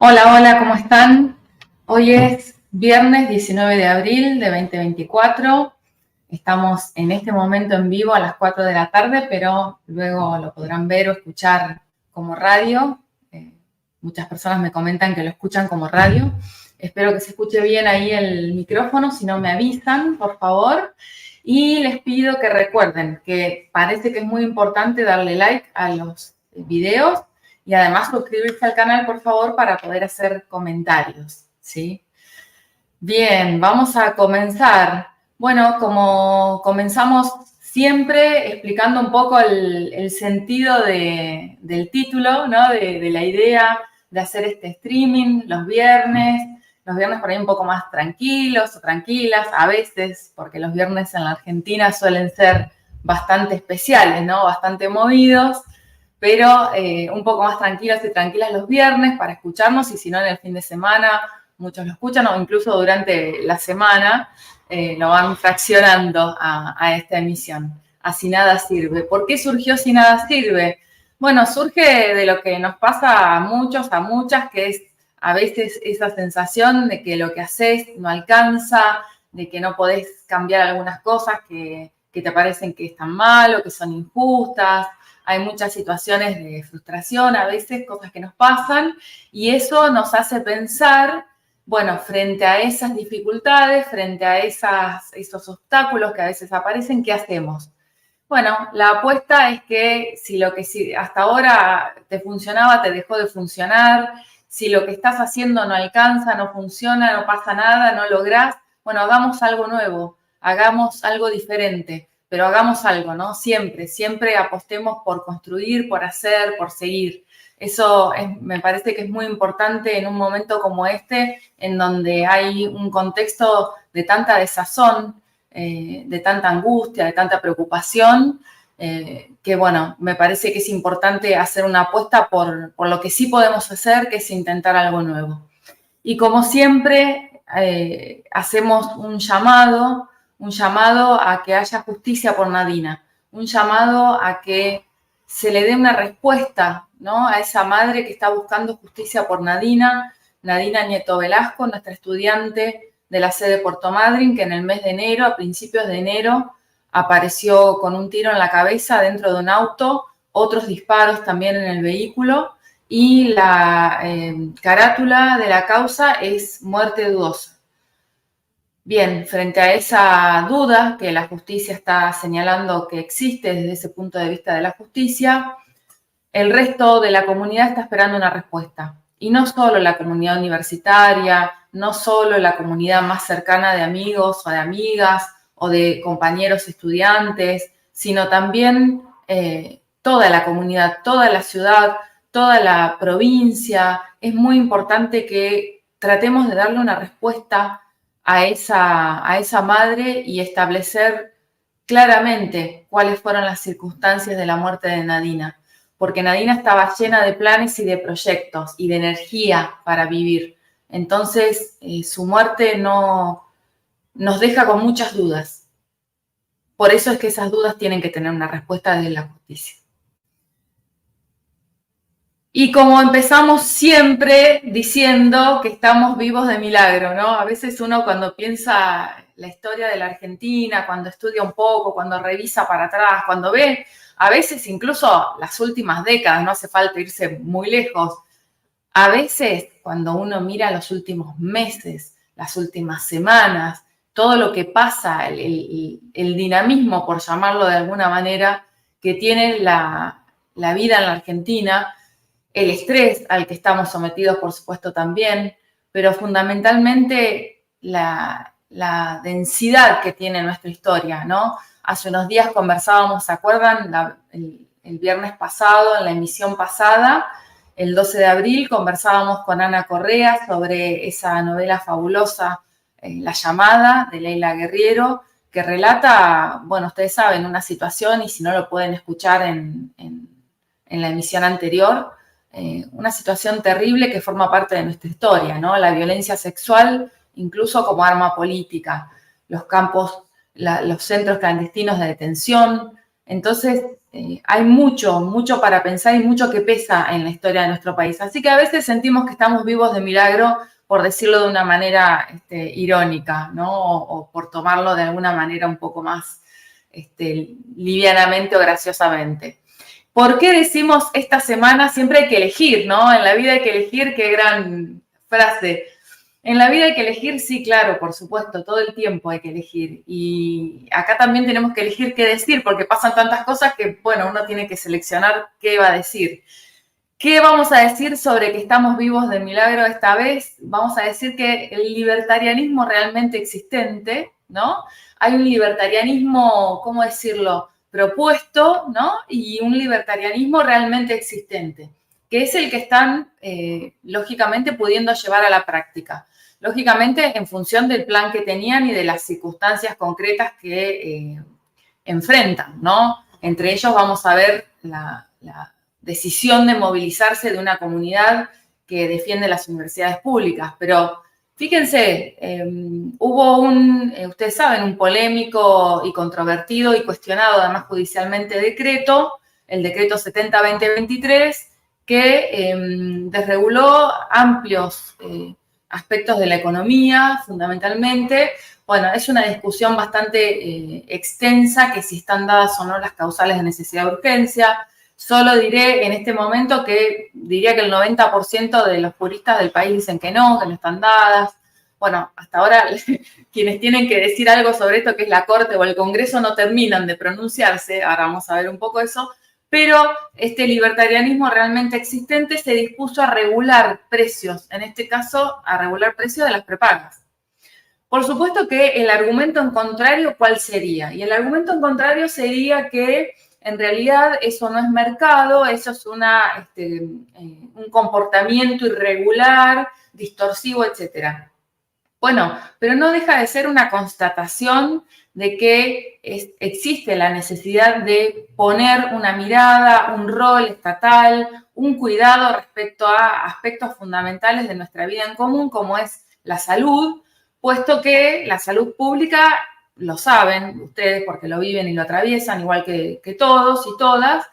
Hola, hola, ¿cómo están? Hoy es viernes 19 de abril de 2024. Estamos en este momento en vivo a las 4 de la tarde, pero luego lo podrán ver o escuchar como radio. Muchas personas me comentan que lo escuchan como radio. Espero que se escuche bien ahí el micrófono, si no me avisan, por favor. Y les pido que recuerden que parece que es muy importante darle like a los videos y además suscribirse al canal, por favor, para poder hacer comentarios, ¿sí? Bien, vamos a comenzar. Bueno, como comenzamos siempre explicando un poco el sentido del título, ¿no? De la idea de hacer este streaming los viernes por ahí un poco más tranquilos o tranquilas, a veces, porque los viernes en la Argentina suelen ser bastante especiales, ¿no? Bastante movidos, pero un poco más tranquilos y tranquilas los viernes para escucharnos y si no en el fin de semana muchos lo escuchan o incluso durante la semana lo van fraccionando a esta emisión. Así nada sirve. ¿Por qué surgió Si nada sirve? Bueno, surge de lo que nos pasa a muchos, a muchas, que es a veces esa sensación de que lo que haces no alcanza, de que no podés cambiar algunas cosas que te parecen que están mal o que son injustas. Hay muchas situaciones de frustración, a veces cosas que nos pasan, y eso nos hace pensar, bueno, frente a esas dificultades, frente a esos obstáculos que a veces aparecen, ¿qué hacemos? Bueno, la apuesta es que si lo que hasta ahora te funcionaba, te dejó de funcionar, si lo que estás haciendo no alcanza, no funciona, no pasa nada, no lográs, bueno, hagamos algo nuevo, hagamos algo diferente, pero hagamos algo, ¿no? Siempre, siempre apostemos por construir, por hacer, por seguir. Eso me parece que es muy importante en un momento como este, en donde hay un contexto de tanta desazón, de tanta angustia, de tanta preocupación, que bueno, me parece que es importante hacer una apuesta por lo que sí podemos hacer, que es intentar algo nuevo. Y como siempre, hacemos un llamado a que haya justicia por Nadina, un llamado a que se le dé una respuesta, ¿no? A esa madre que está buscando justicia por Nadina Nieto Velasco, nuestra estudiante de la sede Puerto Madryn, que en el mes de enero, a principios de enero, apareció con un tiro en la cabeza dentro de un auto, otros disparos también en el vehículo, y la carátula de la causa es muerte dudosa. Bien, frente a esa duda que la justicia está señalando que existe desde ese punto de vista de la justicia, el resto de la comunidad está esperando una respuesta. Y no solo la comunidad universitaria, no solo la comunidad más cercana de amigos o de amigas o de compañeros estudiantes, sino también toda la comunidad, toda la ciudad, toda la provincia. Es muy importante que tratemos de darle una respuesta a esa madre y establecer claramente cuáles fueron las circunstancias de la muerte de Nadina, porque Nadina estaba llena de planes y de proyectos y de energía para vivir. Entonces, su muerte nos deja con muchas dudas. Por eso es que esas dudas tienen que tener una respuesta desde la justicia. Y como empezamos siempre diciendo que estamos vivos de milagro, ¿no? A veces uno cuando piensa la historia de la Argentina, cuando estudia un poco, cuando revisa para atrás, cuando ve, a veces incluso las últimas décadas, no hace falta irse muy lejos, a veces cuando uno mira los últimos meses, las últimas semanas, todo lo que pasa, el dinamismo, por llamarlo de alguna manera, que tiene la vida en la Argentina, el estrés al que estamos sometidos, por supuesto, también, pero fundamentalmente la densidad que tiene nuestra historia, ¿no? Hace unos días conversábamos, ¿se acuerdan? El viernes pasado, en la emisión pasada, el 12 de abril, conversábamos con Ana Correa sobre esa novela fabulosa, La llamada, de Leila Guerriero, que relata, bueno, ustedes saben, una situación, y si no lo pueden escuchar en la emisión anterior, una situación terrible que forma parte de nuestra historia, ¿no? La violencia sexual, incluso como arma política, los campos, los centros clandestinos de detención, Entonces, hay mucho para pensar y mucho que pesa en la historia de nuestro país. Así que a veces sentimos que estamos vivos de milagro, por decirlo de una manera irónica, ¿no? O por tomarlo de alguna manera un poco más livianamente o graciosamente. ¿Por qué decimos esta semana siempre hay que elegir, ¿no? En la vida hay que elegir, qué gran frase. En la vida hay que elegir, sí, claro, por supuesto, todo el tiempo hay que elegir. Y acá también tenemos que elegir qué decir, porque pasan tantas cosas que, bueno, uno tiene que seleccionar qué va a decir. ¿Qué vamos a decir sobre que estamos vivos de milagro esta vez? Vamos a decir que el libertarianismo realmente existente, ¿no? Hay un libertarianismo, ¿cómo decirlo?, propuesto, ¿no? Y un libertarianismo realmente existente, que es el que están, lógicamente, pudiendo llevar a la práctica. Lógicamente, en función del plan que tenían y de las circunstancias concretas que enfrentan, ¿no? Entre ellos vamos a ver la decisión de movilizarse de una comunidad que defiende las universidades públicas. Pero fíjense, hubo ustedes saben, un polémico y controvertido y cuestionado además judicialmente decreto, el decreto 70-2023, que desreguló amplios aspectos de la economía, fundamentalmente. Bueno, es una discusión bastante extensa, que si están dadas o no las causales de necesidad de urgencia. Solo diré en este momento que diría que el 90% de los juristas del país dicen que no están dadas. Bueno, hasta ahora quienes tienen que decir algo sobre esto, que es la Corte o el Congreso, no terminan de pronunciarse. Ahora vamos a ver un poco eso. Pero este libertarianismo realmente existente se dispuso a regular precios, en este caso a regular precios de las prepagas. Por supuesto que el argumento en contrario, ¿cuál sería? Y el argumento en contrario sería que en realidad eso no es mercado, eso es un comportamiento irregular, distorsivo, etc. Bueno, pero no deja de ser una constatación de que existe la necesidad de poner una mirada, un rol estatal, un cuidado respecto a aspectos fundamentales de nuestra vida en común, como es la salud, puesto que la salud pública, lo saben ustedes porque lo viven y lo atraviesan, igual que todos y todas,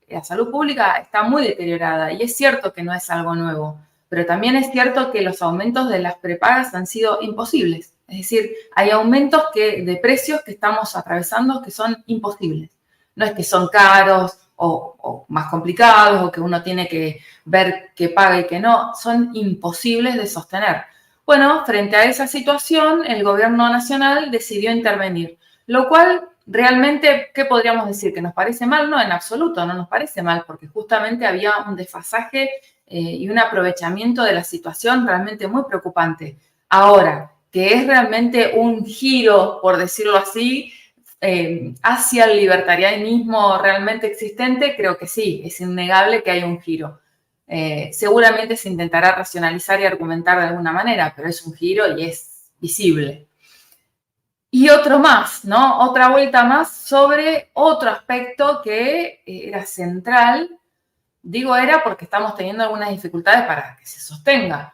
la salud pública está muy deteriorada y es cierto que no es algo nuevo. Pero también es cierto que los aumentos de las prepagas han sido imposibles. Es decir, hay aumentos de precios que estamos atravesando que son imposibles. No es que son caros o más complicados o que uno tiene que ver qué paga y qué no. Son imposibles de sostener. Bueno, frente a esa situación, el gobierno nacional decidió intervenir, lo cual realmente, ¿qué podríamos decir? ¿Que nos parece mal? No, en absoluto, no nos parece mal, porque justamente había un desfasaje y un aprovechamiento de la situación realmente muy preocupante. Ahora, que es realmente un giro, por decirlo así, hacia el libertarianismo realmente existente, creo que sí, es innegable que hay un giro. Seguramente se intentará racionalizar y argumentar de alguna manera, pero es un giro y es visible. Y otro más, ¿no? Otra vuelta más sobre otro aspecto que era central. Digo era porque estamos teniendo algunas dificultades para que se sostenga.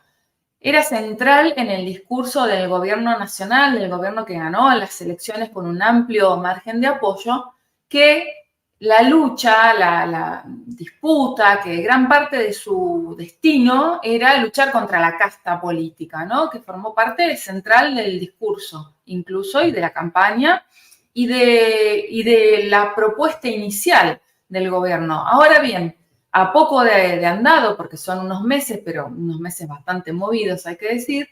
Era central en el discurso del gobierno nacional, del gobierno que ganó las elecciones con un amplio margen de apoyo, que la lucha, la disputa, que gran parte de su destino era luchar contra la casta política, ¿no? Que formó parte central del discurso, incluso, y de la campaña, y de la propuesta inicial del gobierno. Ahora bien, a poco de andado, porque son unos meses, pero unos meses bastante movidos, hay que decir,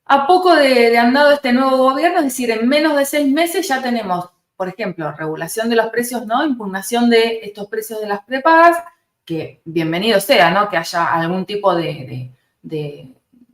a poco de andado este nuevo gobierno, es decir, en menos de 6 meses ya tenemos, por ejemplo, regulación de los precios, ¿no? Impugnación de estos precios de las prepagas, que bienvenido sea, ¿no? Que haya algún tipo de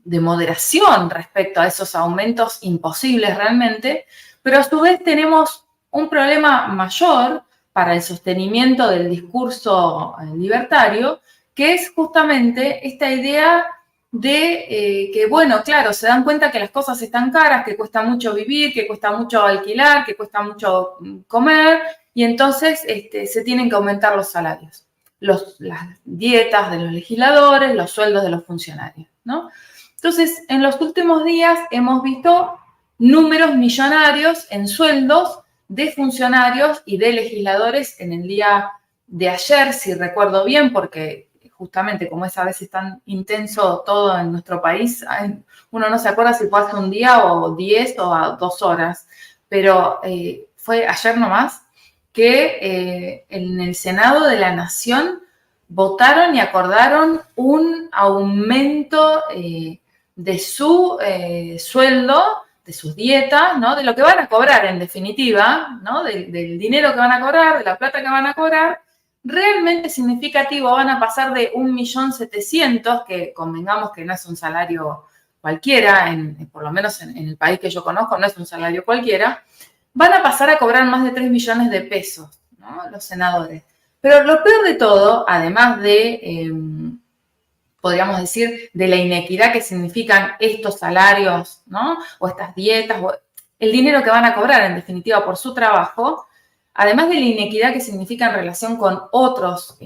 moderación respecto a esos aumentos imposibles realmente, pero a su vez tenemos un problema mayor para el sostenimiento del discurso libertario, que es justamente esta idea de que, bueno, claro, se dan cuenta que las cosas están caras, que cuesta mucho vivir, que cuesta mucho alquilar, que cuesta mucho comer, y entonces se tienen que aumentar los salarios, las dietas de los legisladores, los sueldos de los funcionarios, ¿no? Entonces, en los últimos días hemos visto números millonarios en sueldos de funcionarios y de legisladores en el día de ayer, si recuerdo bien, porque justamente como es a veces tan intenso todo en nuestro país, uno no se acuerda si fue hace un día o 10 o a 2 horas, pero fue ayer nomás que en el Senado de la Nación votaron y acordaron un aumento de su sueldo, de sus dietas, ¿no? De lo que van a cobrar en definitiva, ¿no? Del dinero que van a cobrar, de la plata que van a cobrar, realmente significativo. Van a pasar de 1.700.000, que convengamos que no es un salario cualquiera, por lo menos en el país que yo conozco, no es un salario cualquiera, van a pasar a cobrar más de 3 millones de pesos, ¿no? Los senadores. Pero lo peor de todo, además de, podríamos decir, de la inequidad que significan estos salarios, ¿no? O estas dietas, o el dinero que van a cobrar, en definitiva, por su trabajo, además de la inequidad que significa en relación con otros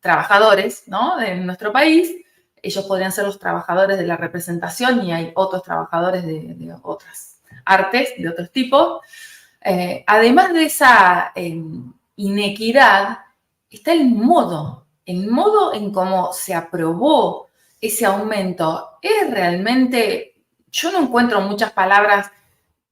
trabajadores, ¿no? De nuestro país, ellos podrían ser los trabajadores de la representación y hay otros trabajadores de otras artes, de otros tipos. Además de esa inequidad, está el modo en cómo se aprobó ese aumento. Es realmente, yo no encuentro muchas palabras,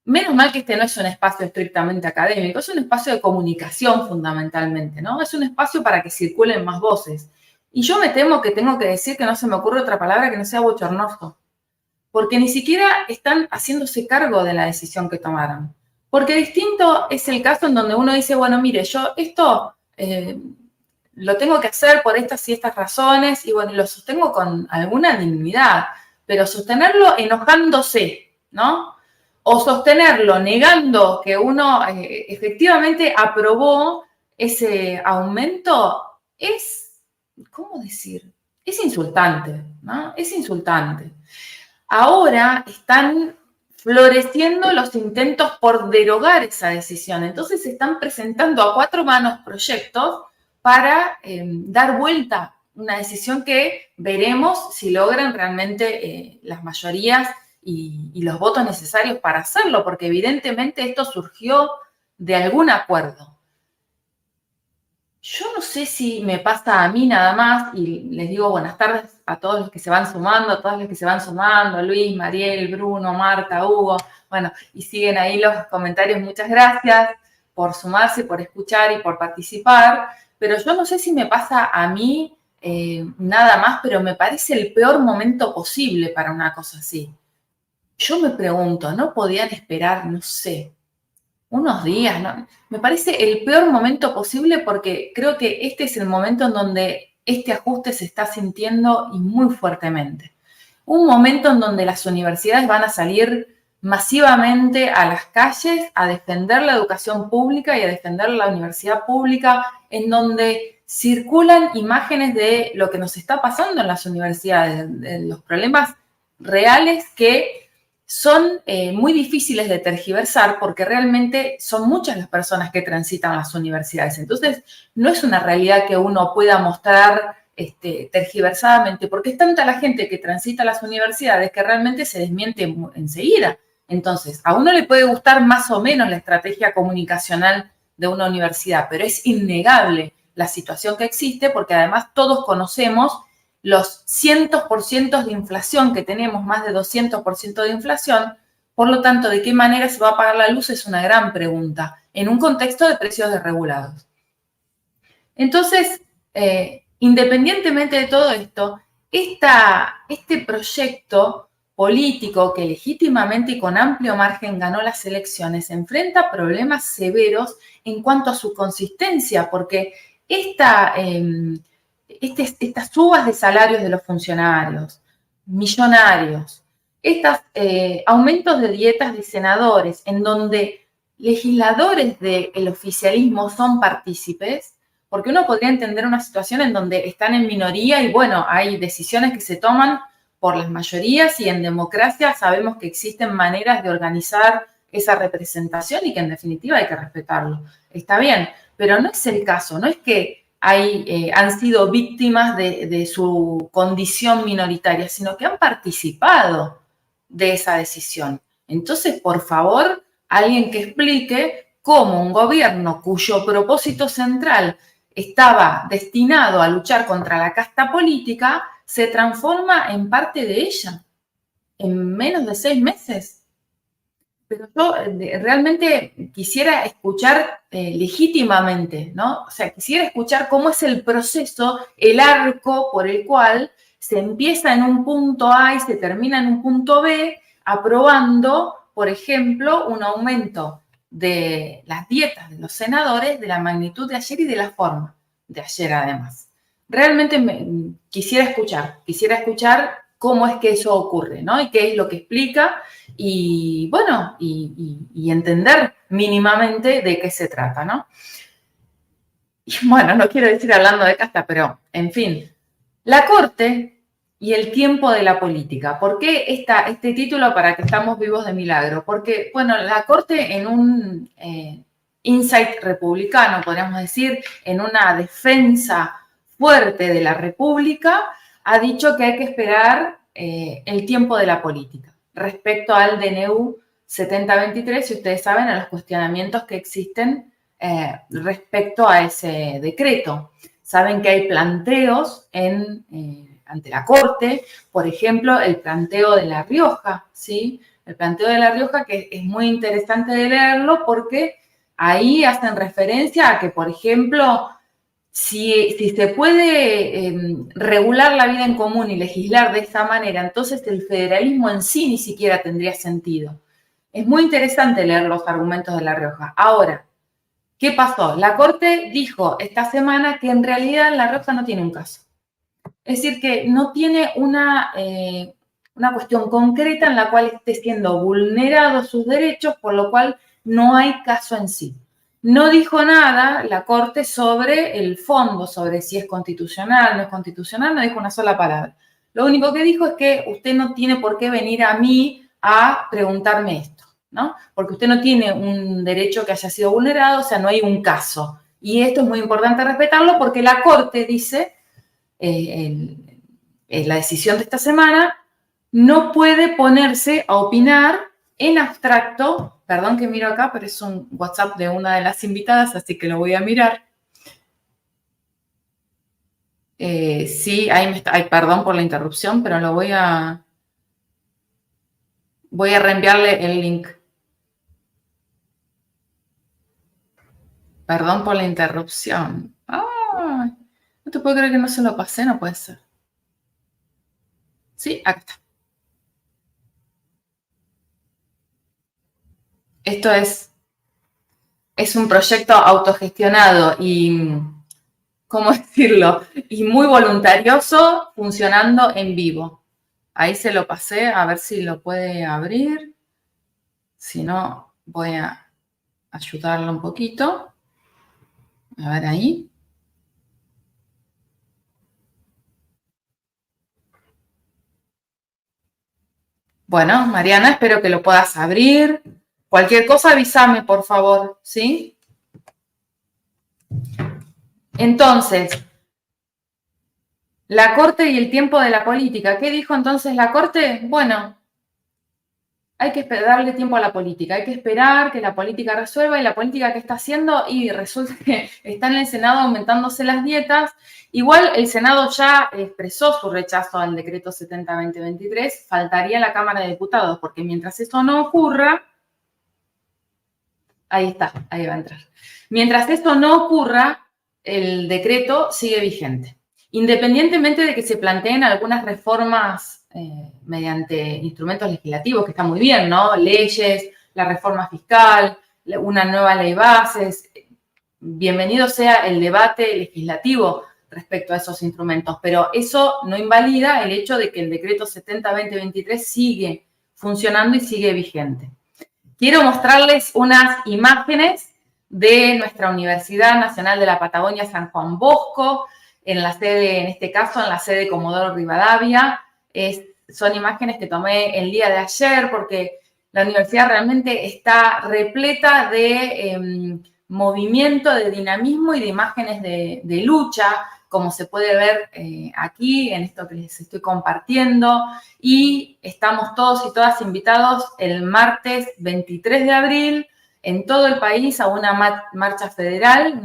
menos mal que este no es un espacio estrictamente académico, es un espacio de comunicación fundamentalmente, ¿no? Es un espacio para que circulen más voces. Y yo me temo que tengo que decir que no se me ocurre otra palabra que no sea bochornoso, porque ni siquiera están haciéndose cargo de la decisión que tomaron. Porque distinto es el caso en donde uno dice, bueno, mire, yo esto lo tengo que hacer por estas y estas razones, y bueno, lo sostengo con alguna dignidad, pero sostenerlo enojándose, ¿no? O sostenerlo negando que uno efectivamente aprobó ese aumento es, ¿cómo decir? Es insultante, ¿no? Es insultante. Ahora están floreciendo los intentos por derogar esa decisión. Entonces se están presentando a 4 manos proyectos para dar vuelta una decisión que veremos si logran realmente las mayorías y los votos necesarios para hacerlo, porque evidentemente esto surgió de algún acuerdo. Yo no sé si me pasa a mí nada más, y les digo buenas tardes a todos los que se van sumando, a todas las que se van sumando, Luis, Mariel, Bruno, Marta, Hugo, bueno, y siguen ahí los comentarios, muchas gracias por sumarse, por escuchar y por participar, pero yo no sé si me pasa a mí nada más, pero me parece el peor momento posible para una cosa así. Yo me pregunto, ¿no podían esperar, no sé, unos días, ¿no? Me parece el peor momento posible porque creo que este es el momento en donde este ajuste se está sintiendo y muy fuertemente. Un momento en donde las universidades van a salir masivamente a las calles a defender la educación pública y a defender la universidad pública, en donde circulan imágenes de lo que nos está pasando en las universidades, de los problemas reales que son muy difíciles de tergiversar porque realmente son muchas las personas que transitan las universidades. Entonces, no es una realidad que uno pueda mostrar tergiversadamente, porque es tanta la gente que transita las universidades que realmente se desmiente enseguida. Entonces, a uno le puede gustar más o menos la estrategia comunicacional de una universidad, pero es innegable la situación que existe porque además todos conocemos los cientos por cientos de inflación que tenemos, más de 200% de inflación. Por lo tanto, ¿de qué manera se va a pagar la luz? Es una gran pregunta en un contexto de precios desregulados. Entonces, independientemente de todo esto, este proyecto político que legítimamente y con amplio margen ganó las elecciones enfrenta a problemas severos en cuanto a su consistencia, porque estas subas de salarios de los funcionarios, millonarios, estos aumentos de dietas de senadores, en donde legisladores del oficialismo son partícipes, porque uno podría entender una situación en donde están en minoría y bueno, hay decisiones que se toman por las mayorías y en democracia sabemos que existen maneras de organizar esa representación y que en definitiva hay que respetarlo. Está bien, pero no es el caso, no es que han sido víctimas de su condición minoritaria, sino que han participado de esa decisión. Entonces, por favor, alguien que explique cómo un gobierno cuyo propósito central estaba destinado a luchar contra la casta política se transforma en parte de ella en menos de 6 meses. Pero yo realmente quisiera escuchar legítimamente, ¿no? O sea, quisiera escuchar cómo es el proceso, el arco por el cual se empieza en un punto A y se termina en un punto B, aprobando, por ejemplo, un aumento de las dietas de los senadores de la magnitud de ayer y de la forma de ayer, además. Realmente quisiera escuchar cómo es que eso ocurre, ¿no? Y qué es lo que explica y, bueno, y entender mínimamente de qué se trata, ¿no? Y, bueno, no quiero decir hablando de casta, pero, en fin, la Corte y el tiempo de la política. ¿Por qué este título para que estamos vivos de milagro? Porque, bueno, la Corte en un insight republicano, podríamos decir, en una defensa fuerte de la República, ha dicho que hay que esperar el tiempo de la política respecto al DNU 7023, si ustedes saben, a los cuestionamientos que existen respecto a ese decreto. Saben que hay planteos ante la Corte, por ejemplo, el planteo de La Rioja, ¿sí? El planteo de La Rioja, que es muy interesante de leerlo porque ahí hacen referencia a que, por ejemplo, si se puede regular la vida en común y legislar de esta manera, entonces el federalismo en sí ni siquiera tendría sentido. Es muy interesante leer los argumentos de La Rioja. Ahora, ¿qué pasó? La Corte dijo esta semana que en realidad La Rioja no tiene un caso. Es decir, que no tiene una cuestión concreta en la cual esté siendo vulnerados sus derechos, por lo cual no hay caso en sí. No dijo nada la Corte sobre el fondo, sobre si es constitucional, no es constitucional, no dijo una sola palabra. Lo único que dijo es que usted no tiene por qué venir a mí a preguntarme esto, ¿no? Porque usted no tiene un derecho que haya sido vulnerado, o sea, no hay un caso. Y esto es muy importante respetarlo porque la Corte dice, la decisión de esta semana, no puede ponerse a opinar en abstracto. Perdón que miro acá, pero es un WhatsApp de una de las invitadas, así que lo voy a mirar. Sí, ahí me está. Ay, perdón por la interrupción, pero lo voy a reenviarle el link. Perdón por la interrupción. Ah, no te puedo creer que no se lo pasé, no puede ser. Sí, acá está. Esto es un proyecto autogestionado y, ¿cómo decirlo? Y muy voluntarioso, funcionando en vivo. Ahí se lo pasé, a ver si lo puede abrir. Si no, voy a ayudarlo un poquito. A ver ahí. Bueno, Mariana, espero que lo puedas abrir. Cualquier cosa, avísame, por favor, ¿sí? Entonces, la Corte y el tiempo de la política. ¿Qué dijo entonces la Corte? Bueno, hay que darle tiempo a la política, hay que esperar que la política resuelva y la política que está haciendo y resulta que está en el Senado aumentándose las dietas. Igual el Senado ya expresó su rechazo al decreto 70-2023, faltaría la Cámara de Diputados, porque mientras eso no ocurra, ahí está, ahí va a entrar. Mientras esto no ocurra, el decreto sigue vigente. Independientemente de que se planteen algunas reformas mediante instrumentos legislativos, que está muy bien, ¿no? Leyes, la reforma fiscal, una nueva ley bases. Bienvenido sea el debate legislativo respecto a esos instrumentos, pero eso no invalida el hecho de que el decreto 70-2023 sigue funcionando y sigue vigente. Quiero mostrarles unas imágenes de nuestra Universidad Nacional de la Patagonia San Juan Bosco, en la sede, en este caso, en la sede Comodoro Rivadavia. Son imágenes que tomé el día de ayer porque la universidad realmente está repleta de movimiento, de dinamismo y de imágenes de lucha, como se puede ver aquí en esto que les estoy compartiendo. Y estamos todos y todas invitados el martes 23 de abril en todo el país a una marcha federal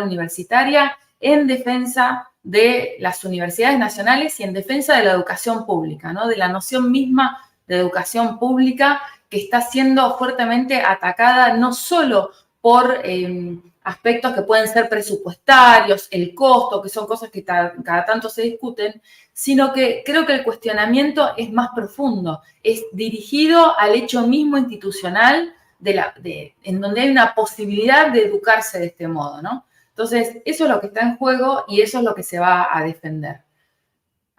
universitaria en defensa de las universidades nacionales y en defensa de la educación pública, ¿no? De la noción misma de educación pública que está siendo fuertemente atacada no solo por aspectos que pueden ser presupuestarios, el costo, que son cosas que cada tanto se discuten, sino que creo que el cuestionamiento es más profundo, es dirigido al hecho mismo institucional en donde hay una posibilidad de educarse de este modo, ¿no? Entonces, eso es lo que está en juego y eso es lo que se va a defender.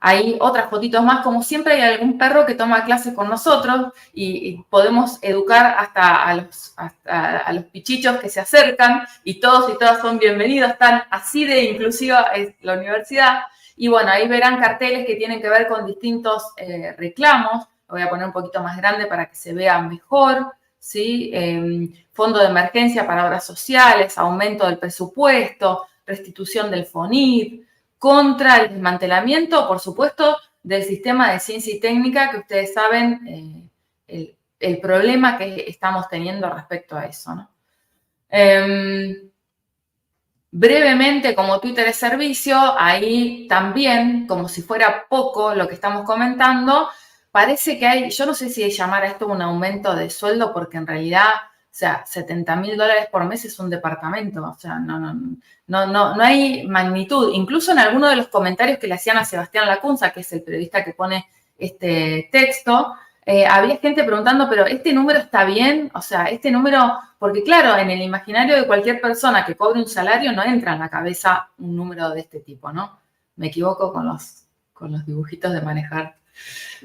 Hay otras fotitos más, como siempre hay algún perro que toma clases con nosotros y podemos educar hasta a los pichichos que se acercan y todos y todas son bienvenidos, están así de inclusiva es la universidad. Y bueno, ahí verán carteles que tienen que ver con distintos reclamos. Lo voy a poner un poquito más grande para que se vea mejor, ¿sí? Fondo de emergencia para obras sociales, aumento del presupuesto, restitución del FONIP, contra el desmantelamiento, por supuesto, del sistema de ciencia y técnica, que ustedes saben el problema que estamos teniendo respecto a eso, ¿no? Brevemente, como Twitter es servicio, ahí también, como si fuera poco lo que estamos comentando, parece que hay, yo no sé si llamar a esto un aumento de sueldo, porque en realidad, o sea, $70.000 por mes es un departamento, o sea, no hay magnitud. Incluso en alguno de los comentarios que le hacían a Sebastián Lacunza, que es el periodista que pone este texto, había gente preguntando, pero ¿este número está bien? O sea, este número, porque claro, en el imaginario de cualquier persona que cobre un salario no entra en la cabeza un número de este tipo, ¿no? Me equivoco con los dibujitos de manejar.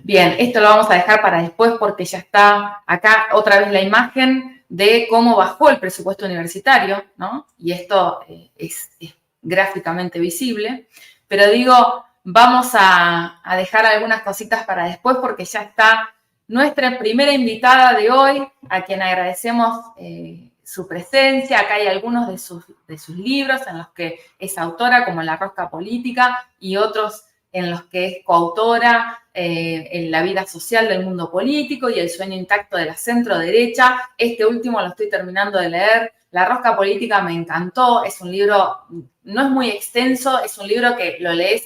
Bien, esto lo vamos a dejar para después porque ya está acá otra vez la imagen de cómo bajó el presupuesto universitario, ¿no? Y esto es gráficamente visible. Pero digo, vamos a dejar algunas cositas para después porque ya está nuestra primera invitada de hoy, a quien agradecemos su presencia. Acá hay algunos de sus libros en los que es autora, como La Rosca Política, y otros en los que es coautora en La vida social del mundo político y El sueño intacto de la centro-derecha. Este último lo estoy terminando de leer. La Rosca Política me encantó. Es un libro, no es muy extenso, es un libro que lo lees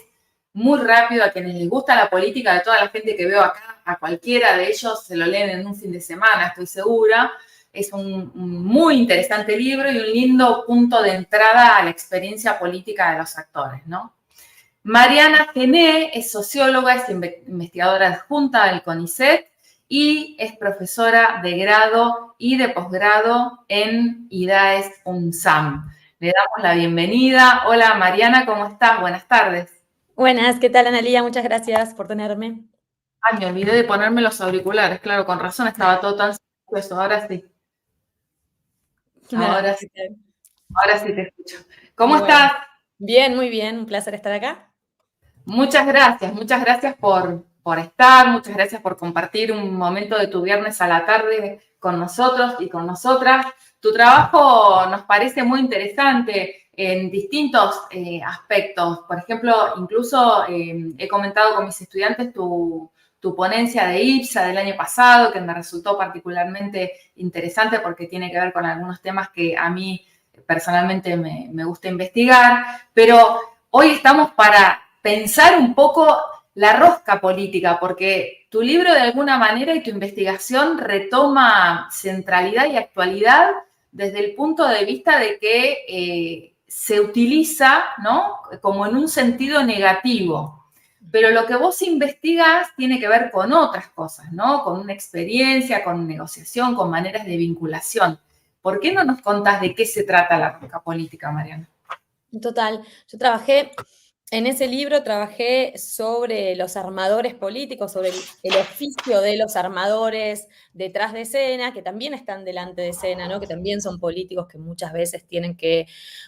muy rápido. A quienes les gusta la política, de toda la gente que veo acá, a cualquiera de ellos se lo leen en un fin de semana, estoy segura. Es un muy interesante libro y un lindo punto de entrada a la experiencia política de los actores, ¿no? Mariana Gené es socióloga, es investigadora adjunta del CONICET y es profesora de grado y de posgrado en IDAES UNSAM. Le damos la bienvenida. Hola Mariana, ¿cómo estás? Buenas tardes. Buenas, ¿qué tal, Analía? Muchas gracias por tenerme. Ay, me olvidé de ponerme los auriculares, claro, con razón estaba todo tan silencioso. Ahora sí. Ahora sí. Ahora sí te escucho. ¿Cómo estás? Bien, muy bien, un placer estar acá. Muchas gracias por estar, muchas gracias por compartir un momento de tu viernes a la tarde con nosotros y con nosotras. Tu trabajo nos parece muy interesante en distintos aspectos. Por ejemplo, incluso he comentado con mis estudiantes tu ponencia de IPSA del año pasado, que me resultó particularmente interesante porque tiene que ver con algunos temas que a mí personalmente me gusta investigar, pero hoy estamos para pensar un poco la rosca política, porque tu libro de alguna manera y tu investigación retoma centralidad y actualidad desde el punto de vista de que se utiliza, ¿no?, como en un sentido negativo. Pero lo que vos investigas tiene que ver con otras cosas, ¿no? Con una experiencia, con negociación, con maneras de vinculación. ¿Por qué no nos contás de qué se trata la rosca política, Mariana? Total, yo trabajé en ese libro, trabajé sobre los armadores políticos, sobre el oficio de los armadores detrás de escena, que también están delante de escena, ¿no? Que también son políticos que muchas veces tienen que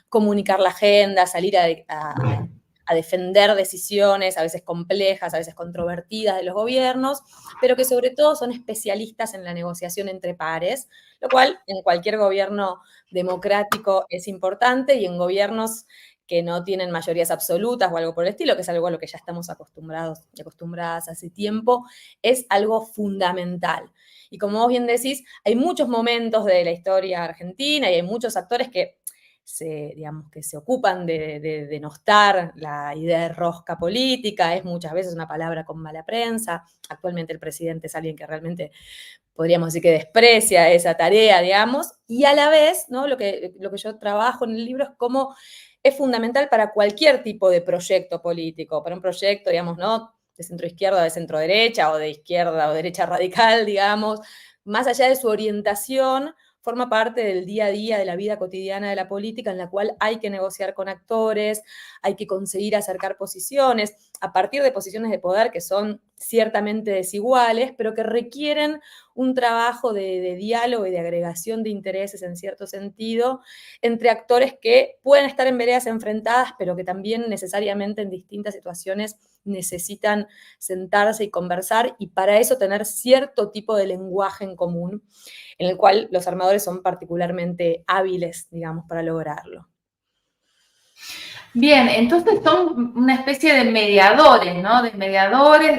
comunicar la agenda, salir a defender decisiones, a veces complejas, a veces controvertidas de los gobiernos, pero que sobre todo son especialistas en la negociación entre pares, lo cual en cualquier gobierno democrático es importante y en gobiernos que no tienen mayorías absolutas o algo por el estilo, que es algo a lo que ya estamos acostumbrados y acostumbradas hace tiempo, es algo fundamental. Y como vos bien decís, hay muchos momentos de la historia argentina y hay muchos actores que digamos, que se ocupan de denostar la idea de rosca política, es muchas veces una palabra con mala prensa. Actualmente el presidente es alguien que realmente podríamos decir que desprecia esa tarea, digamos, y a la vez, ¿no? Lo que yo trabajo en el libro es cómo es fundamental para cualquier tipo de proyecto político, para un proyecto, digamos, ¿no? De centro izquierda, de centro derecha, o de izquierda o derecha radical, digamos, más allá de su orientación, forma parte del día a día, de la vida cotidiana de la política, en la cual hay que negociar con actores, hay que conseguir acercar posiciones, a partir de posiciones de poder que son ciertamente desiguales, pero que requieren un trabajo de diálogo y de agregación de intereses en cierto sentido entre actores que pueden estar en veredas enfrentadas, pero que también necesariamente en distintas situaciones necesitan sentarse y conversar, y para eso tener cierto tipo de lenguaje en común, en el cual los armadores son particularmente hábiles, digamos, para lograrlo. Bien, entonces son una especie de mediadores, ¿no? De mediadores,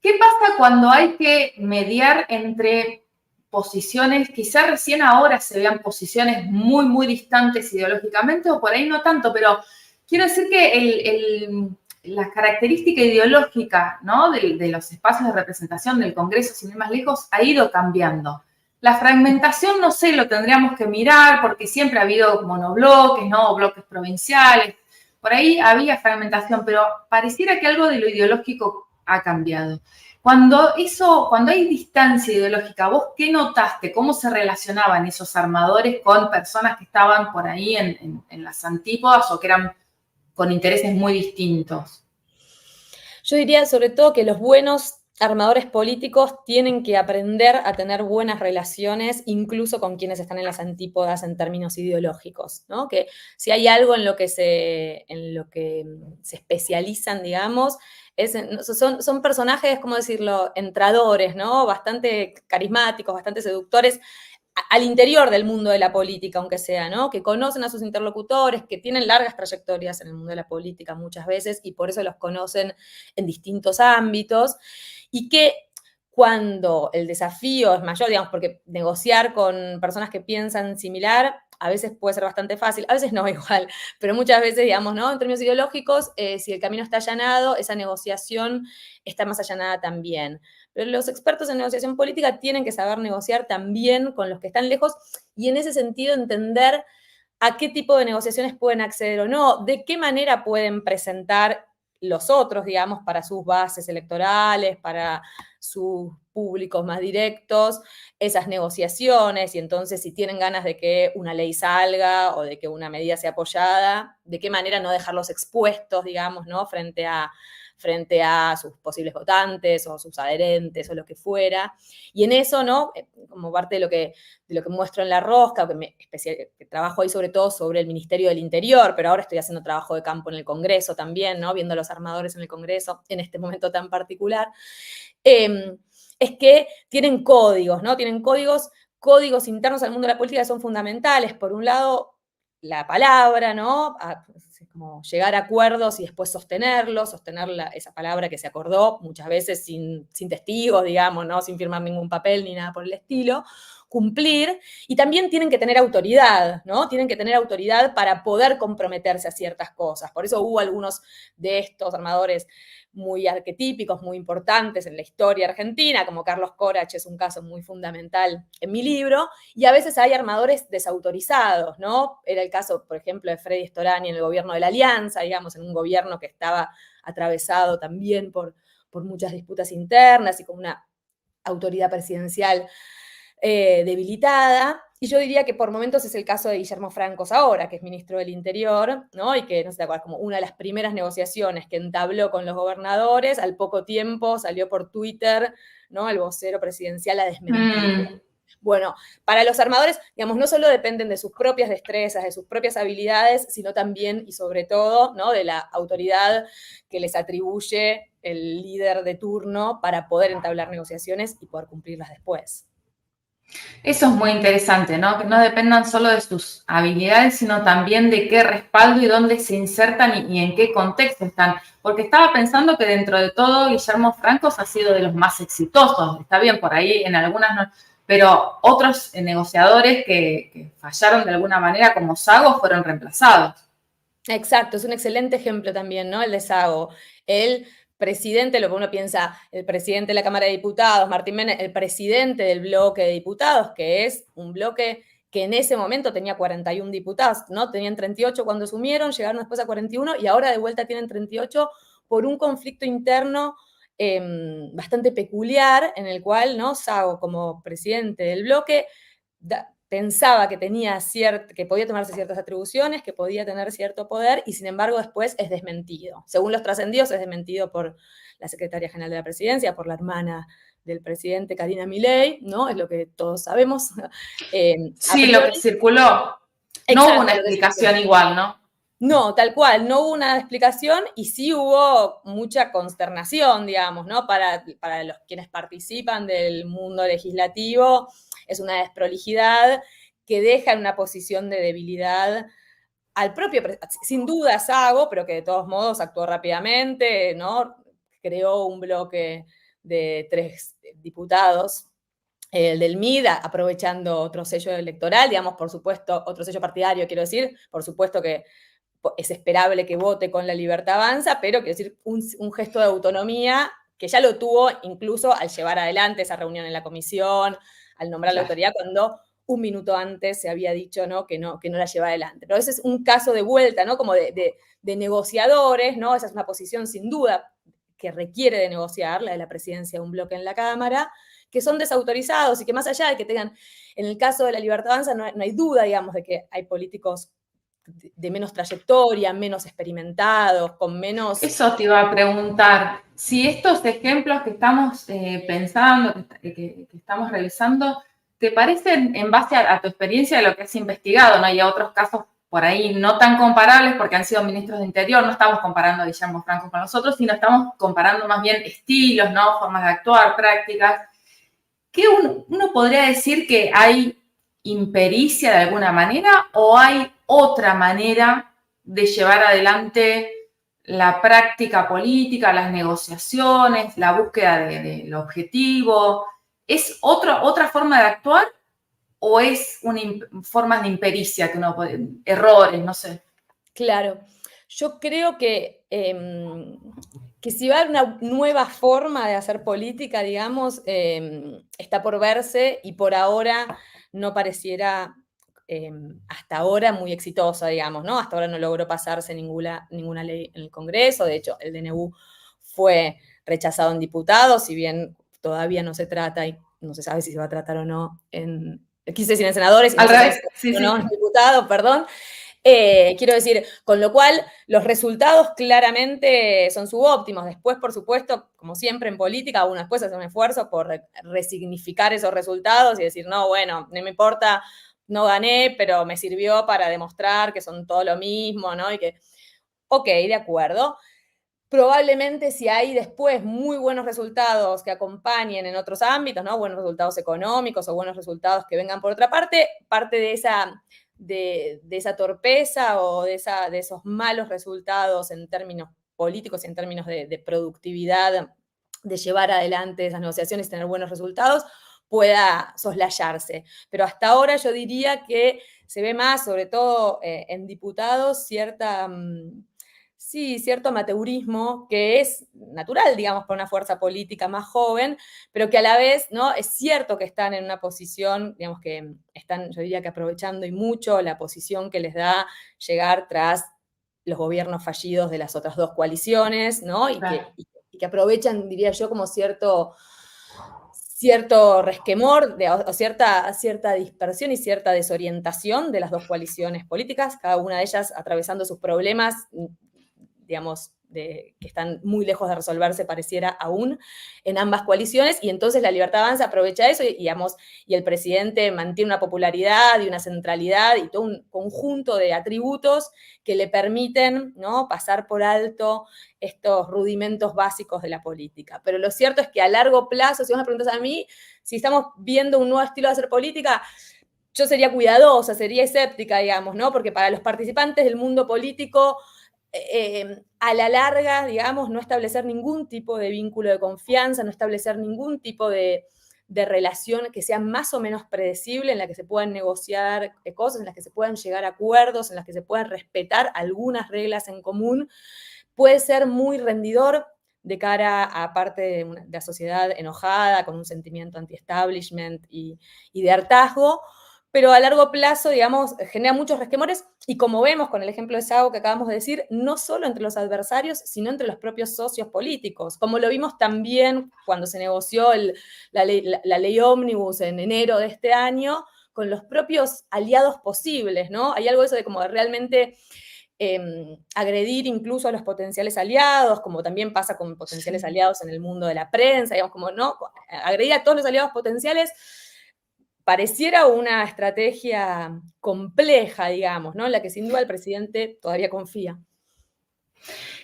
¿Qué pasa cuando hay que mediar entre posiciones, quizás recién ahora se vean posiciones muy, muy distantes ideológicamente, o por ahí no tanto, pero quiero decir que la característica ideológica, ¿no? de los espacios de representación del Congreso, sin ir más lejos, ha ido cambiando. La fragmentación, no sé, lo tendríamos que mirar porque siempre ha habido monobloques, ¿no? Bloques provinciales. Por ahí había fragmentación, pero pareciera que algo de lo ideológico ha cambiado. Cuando hay distancia ideológica, ¿vos qué notaste? ¿Cómo se relacionaban esos armadores con personas que estaban por ahí en las antípodas o que eran con intereses muy distintos? Yo diría sobre todo que los buenos armadores políticos tienen que aprender a tener buenas relaciones, incluso con quienes están en las antípodas en términos ideológicos, ¿no? Que si hay algo en lo que se especializan, digamos, son personajes, ¿cómo decirlo?, entradores, ¿no? Bastante carismáticos, bastante seductores, al interior del mundo de la política, aunque sea, ¿no? Que conocen a sus interlocutores, que tienen largas trayectorias en el mundo de la política muchas veces y por eso los conocen en distintos ámbitos, y que cuando el desafío es mayor, digamos, porque negociar con personas que piensan similar a veces puede ser bastante fácil, a veces no igual, pero muchas veces, digamos, ¿no? En términos ideológicos, si el camino está allanado, esa negociación está más allanada también. Pero los expertos en negociación política tienen que saber negociar también con los que están lejos y en ese sentido entender a qué tipo de negociaciones pueden acceder o no, de qué manera pueden presentar los otros, digamos, para sus bases electorales, para sus públicos más directos, esas negociaciones, y entonces si tienen ganas de que una ley salga o de que una medida sea apoyada, de qué manera no dejarlos expuestos, digamos, ¿no? Frente a sus posibles votantes o sus adherentes o lo que fuera. Y en eso, ¿no? Como parte de lo que muestro en La Rosca, que trabajo ahí sobre todo sobre el Ministerio del Interior, pero ahora estoy haciendo trabajo de campo en el Congreso también, ¿no? Viendo a los armadores en el Congreso en este momento tan particular, es que tienen códigos, ¿no? Tienen códigos internos al mundo de la política que son fundamentales. Por un lado, la palabra, ¿no? Como llegar a acuerdos y después sostener esa palabra que se acordó, muchas veces sin testigos, digamos, ¿no? Sin firmar ningún papel ni nada por el estilo, cumplir, y también tienen que tener autoridad, ¿no? Tienen que tener autoridad para poder comprometerse a ciertas cosas. Por eso hubo algunos de estos armadores muy arquetípicos, muy importantes en la historia argentina, como Carlos Corach es un caso muy fundamental en mi libro, y a veces hay armadores desautorizados, ¿no? Era el caso, por ejemplo, de Freddy Storani en el gobierno de la Alianza, digamos, en un gobierno que estaba atravesado también por muchas disputas internas y con una autoridad presidencial debilitada. Y yo diría que por momentos es el caso de Guillermo Francos ahora, que es ministro del Interior, ¿no? Y que, no sé, ¿te acuerdas? Como una de las primeras negociaciones que entabló con los gobernadores, al poco tiempo salió por Twitter, ¿no? El vocero presidencial a desmentirlo. Bueno, para los armadores, digamos, no solo dependen de sus propias destrezas, de sus propias habilidades, sino también y sobre todo, ¿no? De la autoridad que les atribuye el líder de turno para poder entablar negociaciones y poder cumplirlas después. Eso es muy interesante, ¿no? Que no dependan solo de sus habilidades, sino también de qué respaldo y dónde se insertan y en qué contexto están. Porque estaba pensando que dentro de todo Guillermo Francos ha sido de los más exitosos. Está bien, por ahí en algunas no, pero otros negociadores que fallaron de alguna manera, como Sago, fueron reemplazados. Exacto, es un excelente ejemplo también, ¿no? El de Sago. El presidente, lo que uno piensa, el presidente de la Cámara de Diputados, Martín Menem, el presidente del bloque de diputados, que es un bloque que en ese momento tenía 41 diputados, ¿no? Tenían 38 cuando asumieron, llegaron después a 41 y ahora de vuelta tienen 38 por un conflicto interno bastante peculiar en el cual, ¿no? Sago, como presidente del bloque, pensaba que que podía tomarse ciertas atribuciones, que podía tener cierto poder, y sin embargo después es desmentido. Según los trascendidos, es desmentido por la secretaria general de la presidencia, por la hermana del presidente, Karina Milei, ¿no? Es lo que todos sabemos. Sí, lo que circuló. No hubo una Exacto, explicación igual, ¿no? no, tal cual, no hubo una explicación y sí hubo mucha consternación, digamos, ¿no? Para los quienes participan del mundo legislativo, es una desprolijidad que deja en una posición de debilidad al propio, sin duda Sago, pero que de todos modos actuó rápidamente, ¿no? Creó un bloque de 3 diputados, el del MID, aprovechando otro sello electoral, digamos, por supuesto, otro sello partidario, quiero decir, por supuesto que es esperable que vote con La Libertad Avanza, pero quiero decir, un gesto de autonomía que ya lo tuvo incluso al llevar adelante esa reunión en la comisión, al nombrar la autoridad, cuando un minuto antes se había dicho, ¿no? Que no la lleva adelante. Pero ese es un caso de vuelta, ¿no? Como de negociadores, ¿no? Esa es una posición sin duda que requiere de negociar, la de la presidencia de un bloque en la Cámara, que son desautorizados y que más allá de que tengan, en el caso de La Libertad Avanza, no hay duda, digamos, de que hay políticos de menos trayectoria, menos experimentados, con menos... Eso te iba a preguntar, si estos ejemplos que estamos pensando, que estamos revisando, ¿te parecen en base a tu experiencia de lo que has investigado, ¿no? Y a otros casos por ahí no tan comparables porque han sido ministros de Interior, no estamos comparando a Guillermo Franco con nosotros, sino estamos comparando más bien estilos, ¿no? Formas de actuar, prácticas. ¿Qué uno podría decir que hay impericia de alguna manera o hay otra manera de llevar adelante la práctica política, las negociaciones, la búsqueda del objetivo? ¿Es otra forma de actuar o es formas de impericia que uno puede, errores, no sé? Claro, yo creo que si va a haber una nueva forma de hacer política, digamos, está por verse y por ahora no pareciera hasta ahora muy exitosa, digamos, ¿no? Hasta ahora no logró pasarse ninguna ley en el Congreso, de hecho, el DNU fue rechazado en diputados, si bien todavía no se trata y no se sabe si se va a tratar o no quise decir en senadores, y no Al se sabe revés, si sí, o no sí. en diputados, perdón. Quiero decir, con lo cual los resultados claramente son subóptimos. Después, por supuesto, como siempre en política, uno después hace un esfuerzo por resignificar esos resultados y decir, no, bueno, no me importa, no gané, pero me sirvió para demostrar que son todo lo mismo, ¿no? Y que, ok, de acuerdo. Probablemente si hay después muy buenos resultados que acompañen en otros ámbitos, ¿no? Buenos resultados económicos o buenos resultados que vengan por otra parte de esa torpeza o de esos malos resultados en términos políticos y en términos de productividad, de llevar adelante esas negociaciones y tener buenos resultados, pueda soslayarse. Pero hasta ahora yo diría que se ve más, sobre todo en diputados, cierto amateurismo que es natural, digamos, para una fuerza política más joven, pero que a la vez, ¿no? Es cierto que están en una posición, digamos, que están, yo diría que aprovechando y mucho la posición que les da llegar tras los gobiernos fallidos de las otras dos coaliciones, ¿no? Y que aprovechan, diría yo, como cierto resquemor o cierta dispersión y cierta desorientación de las dos coaliciones políticas, cada una de ellas atravesando sus problemas, digamos, que están muy lejos de resolverse, pareciera aún, en ambas coaliciones, y entonces la Libertad Avanza aprovecha eso, y el presidente mantiene una popularidad y una centralidad y todo un conjunto de atributos que le permiten, ¿no?, pasar por alto estos rudimentos básicos de la política. Pero lo cierto es que a largo plazo, si vos me preguntas a mí, si estamos viendo un nuevo estilo de hacer política, yo sería cuidadosa, sería escéptica, digamos, ¿no? Porque para los participantes del mundo político, a la larga, digamos, no establecer ningún tipo de vínculo de confianza, no establecer ningún tipo de relación que sea más o menos predecible, en la que se puedan negociar cosas, en las que se puedan llegar a acuerdos, en las que se puedan respetar algunas reglas en común, puede ser muy rendidor de cara a parte de la sociedad enojada, con un sentimiento anti-establishment y de hartazgo, pero a largo plazo, digamos, genera muchos resquemores, y como vemos con el ejemplo de Sago que acabamos de decir, no solo entre los adversarios, sino entre los propios socios políticos, como lo vimos también cuando se negoció la ley Ómnibus en enero de este año, con los propios aliados posibles, ¿no? Hay algo de eso de como de realmente agredir incluso a los potenciales aliados, como también pasa con potenciales aliados en el mundo de la prensa, digamos, como no, agredir a todos los aliados potenciales pareciera una estrategia compleja, digamos, ¿no?, en la que sin duda el presidente todavía confía.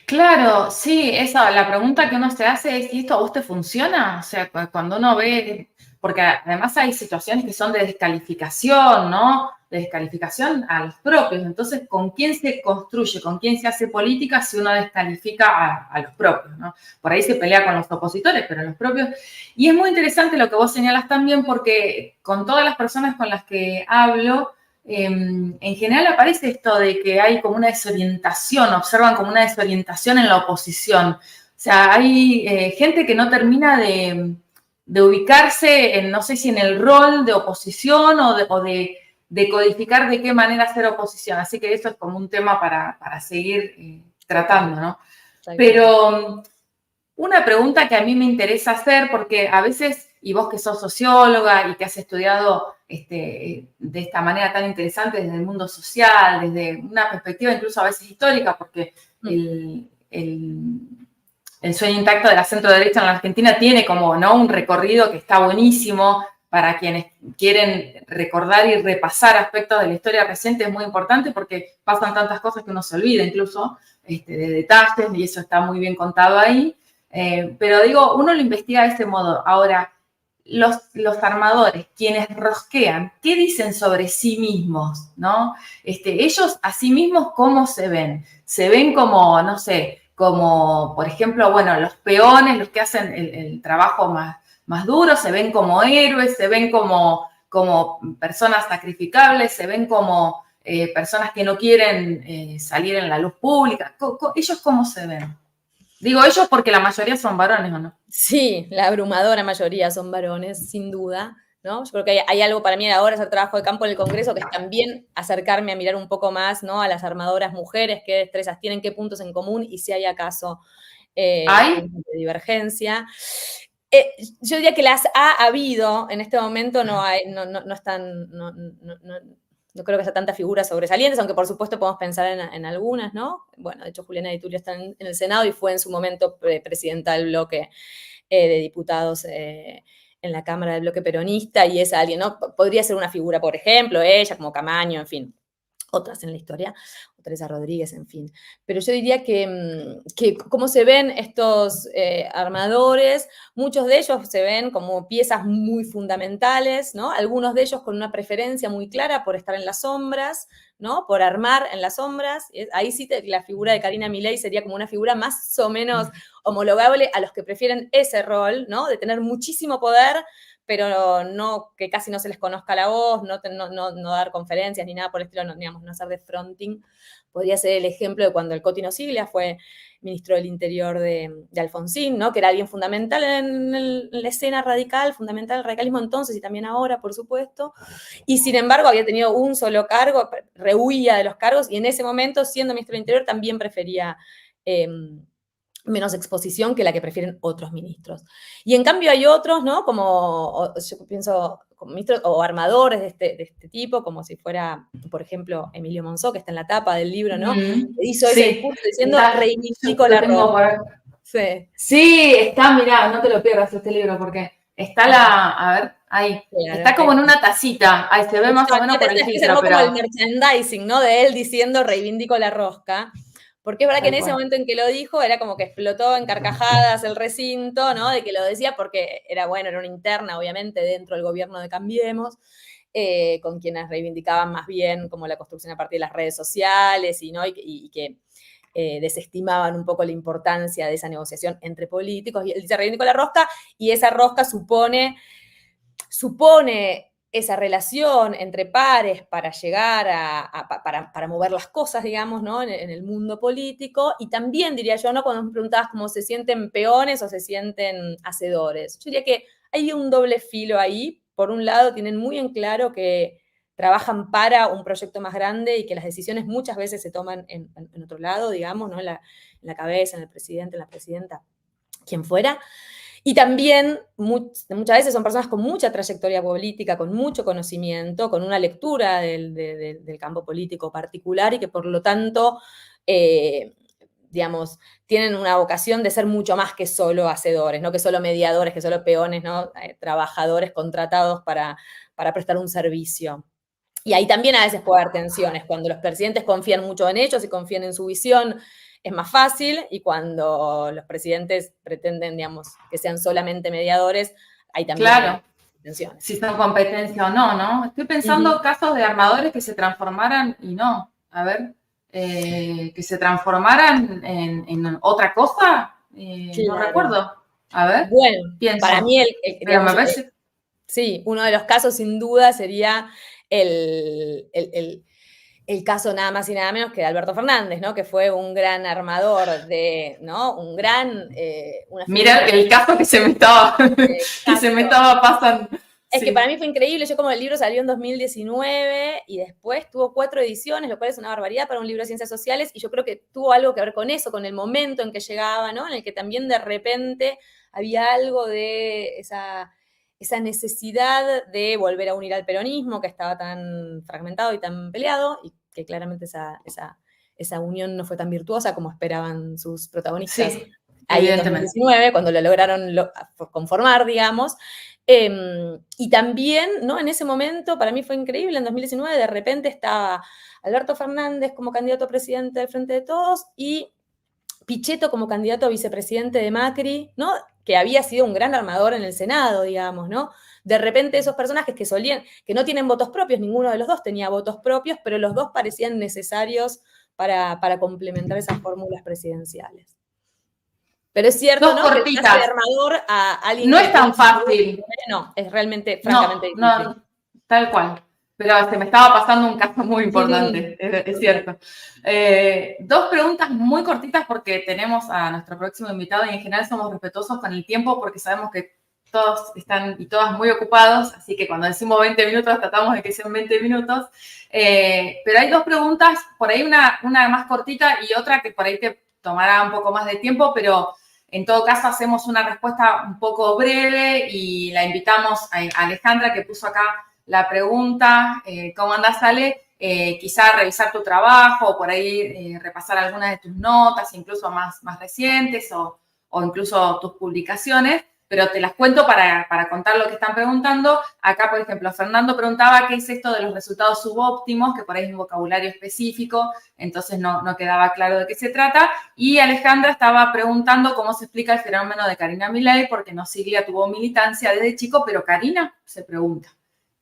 Claro, sí, la pregunta que uno se hace es si esto a vos te funciona, o sea, cuando uno ve, porque además hay situaciones que son de descalificación, ¿no? De descalificación a los propios, entonces, ¿con quién se construye, con quién se hace política si uno descalifica a los propios, ¿no? Por ahí se pelea con los opositores, pero los propios. Y es muy interesante lo que vos señalas también, porque con todas las personas con las que hablo, en general aparece esto de que hay como una desorientación, observan como una desorientación en la oposición. O sea, hay gente que no termina de ubicarse en, no sé si en el rol de oposición o de codificar de qué manera hacer oposición. Así que eso es como un tema para seguir tratando, ¿no? Pero una pregunta que a mí me interesa hacer, porque a veces, y vos que sos socióloga y que has estudiado de esta manera tan interesante desde el mundo social, desde una perspectiva incluso a veces histórica, porque el sueño intacto de la centro derecha en la Argentina tiene como, ¿no?, un recorrido que está buenísimo para quienes quieren recordar y repasar aspectos de la historia reciente. Es muy importante porque pasan tantas cosas que uno se olvida incluso de detalles, y eso está muy bien contado ahí. Pero digo, uno lo investiga de este modo. Ahora, los armadores, quienes rosquean, ¿qué dicen sobre sí mismos, no? Ellos a sí mismos, ¿cómo se ven? Se ven como, no sé, como, por ejemplo, bueno, los peones, los que hacen el trabajo más duro, se ven como héroes, se ven como personas sacrificables, se ven como personas que no quieren salir en la luz pública. ¿Ellos cómo se ven? Digo ellos porque la mayoría son varones, ¿o no? Sí, la abrumadora mayoría son varones, sin duda, ¿no? Yo creo que hay algo para mí ahora, hacer trabajo de campo en el Congreso, que es también acercarme a mirar un poco más, ¿no?, a las armadoras mujeres, qué destrezas tienen, qué puntos en común, y si hay acaso puntos de divergencia. Yo diría que las ha habido, en este momento no están, no creo que haya tantas figuras sobresalientes, aunque por supuesto podemos pensar en algunas, ¿no? Bueno, de hecho Juliana Di Tulio está en el Senado y fue en su momento presidenta del bloque de diputados en la Cámara del Bloque Peronista, y es alguien, ¿no? Podría ser una figura, por ejemplo, ella, como Camaño, en fin, otras en la historia, o Teresa Rodríguez, en fin. Pero yo diría que cómo se ven estos armadores, muchos de ellos se ven como piezas muy fundamentales, ¿no? Algunos de ellos con una preferencia muy clara por estar en las sombras, ¿no?, por armar en las sombras. Ahí sí la figura de Karina Milei sería como una figura más o menos homologable a los que prefieren ese rol, ¿no?, de tener muchísimo poder, pero no, que casi no se les conozca la voz, no dar conferencias ni nada por el estilo, digamos, no hacer de fronting. Podría ser el ejemplo de cuando el Coti Nosiglia fue ministro del Interior de Alfonsín, ¿no?, que era alguien fundamental en la escena radical, fundamental el radicalismo entonces y también ahora, por supuesto, y sin embargo había tenido un solo cargo, rehuía de los cargos, y en ese momento, siendo ministro del Interior, también prefería menos exposición que la que prefieren otros ministros. Y en cambio hay otros, ¿no? Como, yo pienso, como ministros o armadores de este tipo, como si fuera, por ejemplo, Emilio Monzó, que está en la tapa del libro, ¿no? Que hizo ese Sí, discurso diciendo, está, reivindico yo la tengo ropa. por... Sí. Sí, está, mirá, no te lo pierdas este libro porque está a ver, ahí, Claro, está como en una tacita, ahí se ve más o menos por el es que se filtro, armó como el pero merchandising, ¿no? De él diciendo reivindico la rosca. Porque es verdad que en tal ese cual. momento en que lo dijo, era como que explotó en carcajadas el recinto, ¿no? De que lo decía porque era, bueno, era una interna, obviamente, dentro del gobierno de Cambiemos, con quienes reivindicaban más bien como la construcción a partir de las redes sociales ¿no? y que desestimaban un poco la importancia de esa negociación entre políticos. Y él dice reivindico la rosca, y esa rosca supone esa relación entre pares para llegar para mover las cosas, digamos, ¿no? En el mundo político, y también diría yo, ¿no? Cuando me preguntabas cómo se sienten peones o se sienten hacedores. Yo diría que hay un doble filo ahí. Por un lado, tienen muy en claro que trabajan para un proyecto más grande y que las decisiones muchas veces se toman en otro lado, digamos, ¿no? En la cabeza, en el presidente, en la presidenta, quien fuera. Y también muchas veces son personas con mucha trayectoria política, con mucho conocimiento, con una lectura del campo político particular y que por lo tanto, digamos, tienen una vocación de ser mucho más que solo hacedores, no que solo mediadores, que solo peones, ¿no? Trabajadores contratados para prestar un servicio. Y ahí también a veces puede haber tensiones, cuando los presidentes confían mucho en ellos y confían en su visión, es más fácil, y cuando los presidentes pretenden, digamos, que sean solamente mediadores, ahí también hay Claro, tensiones. si son competencia o no, ¿no? Estoy pensando casos de armadores que se transformaran y no, a ver, que se transformaran en otra cosa, no Claro. recuerdo, a ver, Bueno, para pienso, mí, pero me digamos, parece, sí, uno de los casos sin duda sería el, el, el, el caso nada más y nada menos que de Alberto Fernández, ¿no? Que fue un gran armador ¿no? Una mira figura el caso que se me estaba, que se me exacto. estaba pasando, Es que para sí. mí fue increíble. Yo, como el libro salió en 2019 y después tuvo 4 ediciones, lo cual es una barbaridad para un libro de ciencias sociales, y yo creo que tuvo algo que ver con eso, con el momento en que llegaba, ¿no? En el que también de repente había algo de esa necesidad de volver a unir al peronismo, que estaba tan fragmentado y tan peleado, y que claramente esa unión no fue tan virtuosa como esperaban sus protagonistas Sí, ahí en evidentemente. 2019, cuando lo lograron conformar, digamos. Y también, ¿no? En ese momento, para mí fue increíble, en 2019, de repente estaba Alberto Fernández como candidato a presidente del Frente de Todos y Pichetto como candidato a vicepresidente de Macri, ¿no? Que había sido un gran armador en el Senado, digamos, ¿no? De repente esos personajes que no tienen votos propios, ninguno de los dos tenía votos propios, pero los dos parecían necesarios para complementar esas fórmulas presidenciales. Pero es cierto, Dos ¿no? Que el pase de cortitas, armador a alguien no que es tiene tan fácil. no, es realmente, francamente No, difícil. no, tal cual. Pero se me estaba pasando un caso muy importante, es cierto. Dos preguntas muy cortitas porque tenemos a nuestro próximo invitado y en general somos respetuosos con el tiempo porque sabemos que todos están y todas muy ocupados, así que cuando decimos 20 minutos tratamos de que sean 20 minutos. Pero hay dos preguntas, por ahí una más cortita y otra que por ahí te tomará un poco más de tiempo, pero en todo caso, hacemos una respuesta un poco breve y la invitamos a Alejandra, que puso acá la pregunta, ¿cómo andás, Ale? Quizá revisar tu trabajo o por ahí repasar algunas de tus notas, incluso más recientes o incluso tus publicaciones, pero te las cuento para contar lo que están preguntando. Acá, por ejemplo, Fernando preguntaba qué es esto de los resultados subóptimos, que por ahí es un vocabulario específico, entonces no quedaba claro de qué se trata. Y Alejandra estaba preguntando cómo se explica el fenómeno de Karina Milei, porque no Siglia tuvo militancia desde chico, pero Karina se pregunta.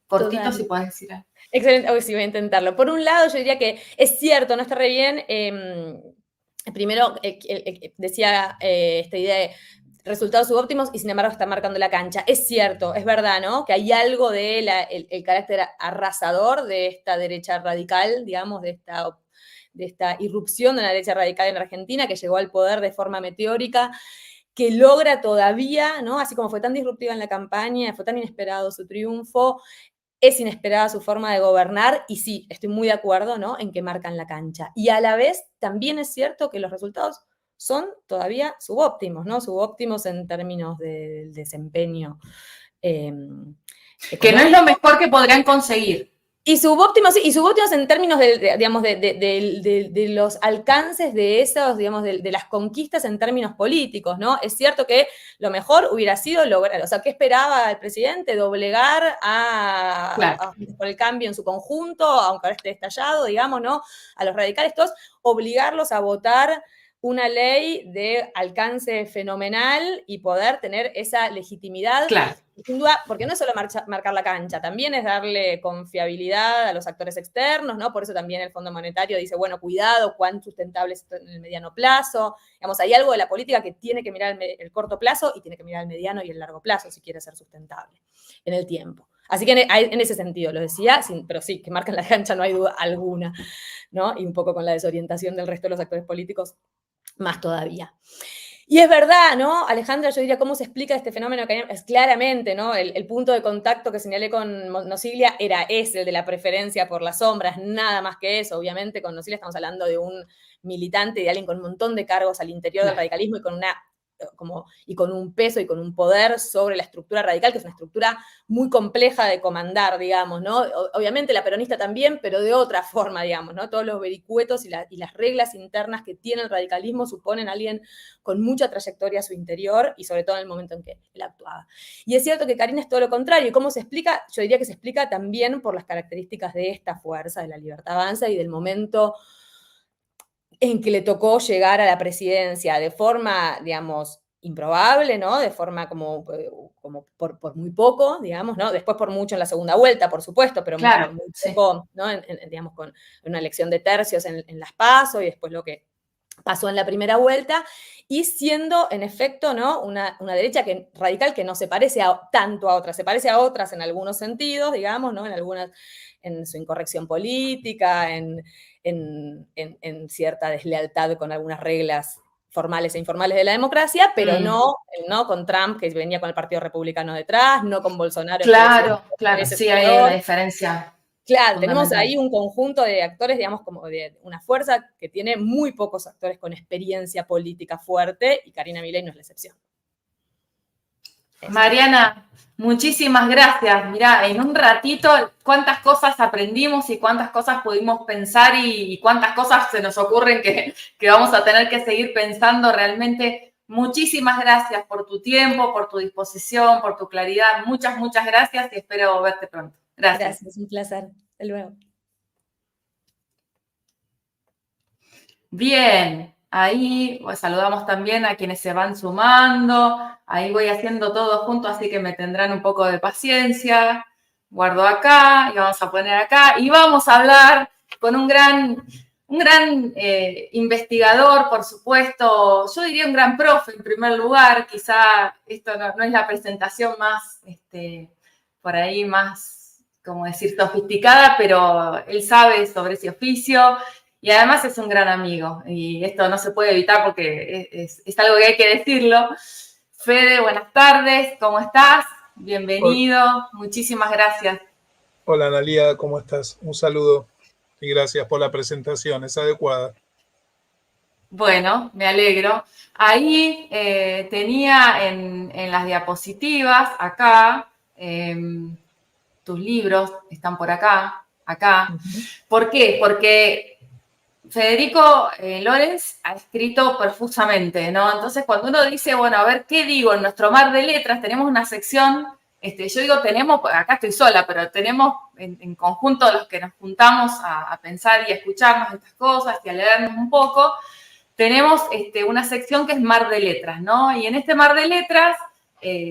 Cortito, Total. si puedes decir algo. Excelente, hoy sí voy a intentarlo. Por un lado, yo diría que es cierto, no está re bien. Primero, decía esta idea de resultados subóptimos y sin embargo está marcando la cancha. Es cierto, es verdad, ¿no? Que hay algo del el carácter arrasador de esta derecha radical, digamos, de esta irrupción de la derecha radical en Argentina, que llegó al poder de forma meteórica, que logra todavía, ¿no? Así como fue tan disruptiva en la campaña, fue tan inesperado su triunfo, es inesperada su forma de gobernar, y sí, estoy muy de acuerdo, ¿no? En que marcan la cancha. Y a la vez también es cierto que los resultados son todavía subóptimos, ¿no? Subóptimos en términos del desempeño económico. Que no es lo mejor que podrían conseguir. Y subóptimos en términos digamos, de los alcances de esos, digamos, de las conquistas en términos políticos, ¿no? Es cierto que lo mejor hubiera sido lograr, o sea, ¿qué esperaba el presidente? Doblegar a por el cambio en su conjunto, aunque ahora esté estallado, digamos, ¿no? A los radicales todos, obligarlos a votar una ley de alcance fenomenal y poder tener esa legitimidad. Claro. Sin duda, porque no es solo marcar la cancha, también es darle confiabilidad a los actores externos, ¿no? Por eso también el Fondo Monetario dice, bueno, cuidado, cuán sustentable es en el mediano plazo. Digamos, hay algo de la política que tiene que mirar el corto plazo y tiene que mirar el mediano y el largo plazo si quiere ser sustentable en el tiempo. Así que en ese sentido lo decía, pero sí, que marcan la cancha no hay duda alguna, ¿no? Y un poco con la desorientación del resto de los actores políticos, más todavía. Y es verdad, ¿no? Alejandra, yo diría, ¿cómo se explica este fenómeno? Que es claramente, ¿no? El punto de contacto que señalé con Nosiglia es el de la preferencia por las sombras, nada más que eso. Obviamente con Nosiglia estamos hablando de un militante, de alguien con un montón de cargos al interior del radicalismo y con un peso y con un poder sobre la estructura radical, que es una estructura muy compleja de comandar, digamos, ¿no? Obviamente la peronista también, pero de otra forma, digamos, ¿no? Todos los vericuetos y las reglas internas que tiene el radicalismo suponen a alguien con mucha trayectoria a su interior y sobre todo en el momento en que él actuaba. Y es cierto que Karina es todo lo contrario. ¿Y cómo se explica? Yo diría que se explica también por las características de esta fuerza, de la Libertad Avanza y del momento en que le tocó llegar a la presidencia de forma, digamos, improbable, ¿no? De forma como por muy poco, digamos, ¿no? Después por mucho en la segunda vuelta, por supuesto, pero claro, por muy poco, ¿no? Digamos, con una elección de tercios en las PASO y después lo que pasó en la primera vuelta, y siendo, en efecto, ¿no? una derecha radical que no se parece tanto a otras, se parece a otras en algunos sentidos, digamos, ¿no? En su incorrección política, en cierta deslealtad con algunas reglas formales e informales de la democracia, pero no con Trump, que venía con el Partido Republicano detrás, no con Bolsonaro. Claro, sí, hay una diferencia. Claro, tenemos ahí un conjunto de actores, digamos, como de una fuerza que tiene muy pocos actores con experiencia política fuerte, y Karina Milei no es la excepción. Mariana, muchísimas gracias. Mirá, en un ratito cuántas cosas aprendimos y cuántas cosas pudimos pensar y cuántas cosas se nos ocurren que vamos a tener que seguir pensando. Realmente, muchísimas gracias por tu tiempo, por tu disposición, por tu claridad. Muchas, muchas gracias y espero verte pronto. Gracias. Gracias, un placer. Hasta luego. Bien, ahí pues, saludamos también a quienes se van sumando. Ahí voy haciendo todo junto, así que me tendrán un poco de paciencia. Guardo acá y vamos a poner acá. Y vamos a hablar con un gran investigador, por supuesto. Yo diría un gran profe en primer lugar. Quizá esto no es la presentación más, por ahí más, como decir, sofisticada, pero él sabe sobre ese oficio. Y además es un gran amigo, y esto no se puede evitar porque es algo que hay que decirlo. Fede, buenas tardes, ¿cómo estás? Bienvenido, muchísimas gracias. Hola Analía, ¿cómo estás? Un saludo y gracias por la presentación, es adecuada. Bueno, me alegro. Ahí tenía en las diapositivas, acá, tus libros están por acá. ¿Por qué? Porque Federico Lorenz ha escrito profusamente, ¿no? Entonces, cuando uno dice, bueno, a ver, ¿qué digo? En nuestro mar de letras tenemos una sección, yo digo tenemos, acá estoy sola, pero tenemos en conjunto los que nos juntamos a pensar y a escucharnos estas cosas y a leernos un poco, tenemos una sección que es mar de letras, ¿no? Y en este mar de letras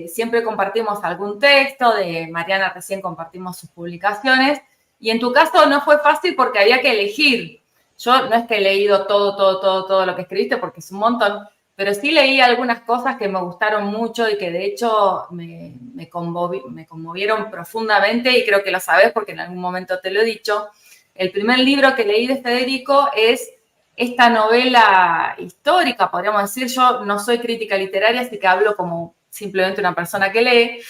siempre compartimos algún texto, de Mariana recién compartimos sus publicaciones, y en tu caso no fue fácil porque había que elegir. Yo no es que he leído todo lo que escribiste, porque es un montón, pero sí leí algunas cosas que me gustaron mucho y que de hecho me conmovieron profundamente, y creo que lo sabes porque en algún momento te lo he dicho. El primer libro que leí de Federico es esta novela histórica, podríamos decir. Yo no soy crítica literaria, así que hablo como simplemente una persona que lee.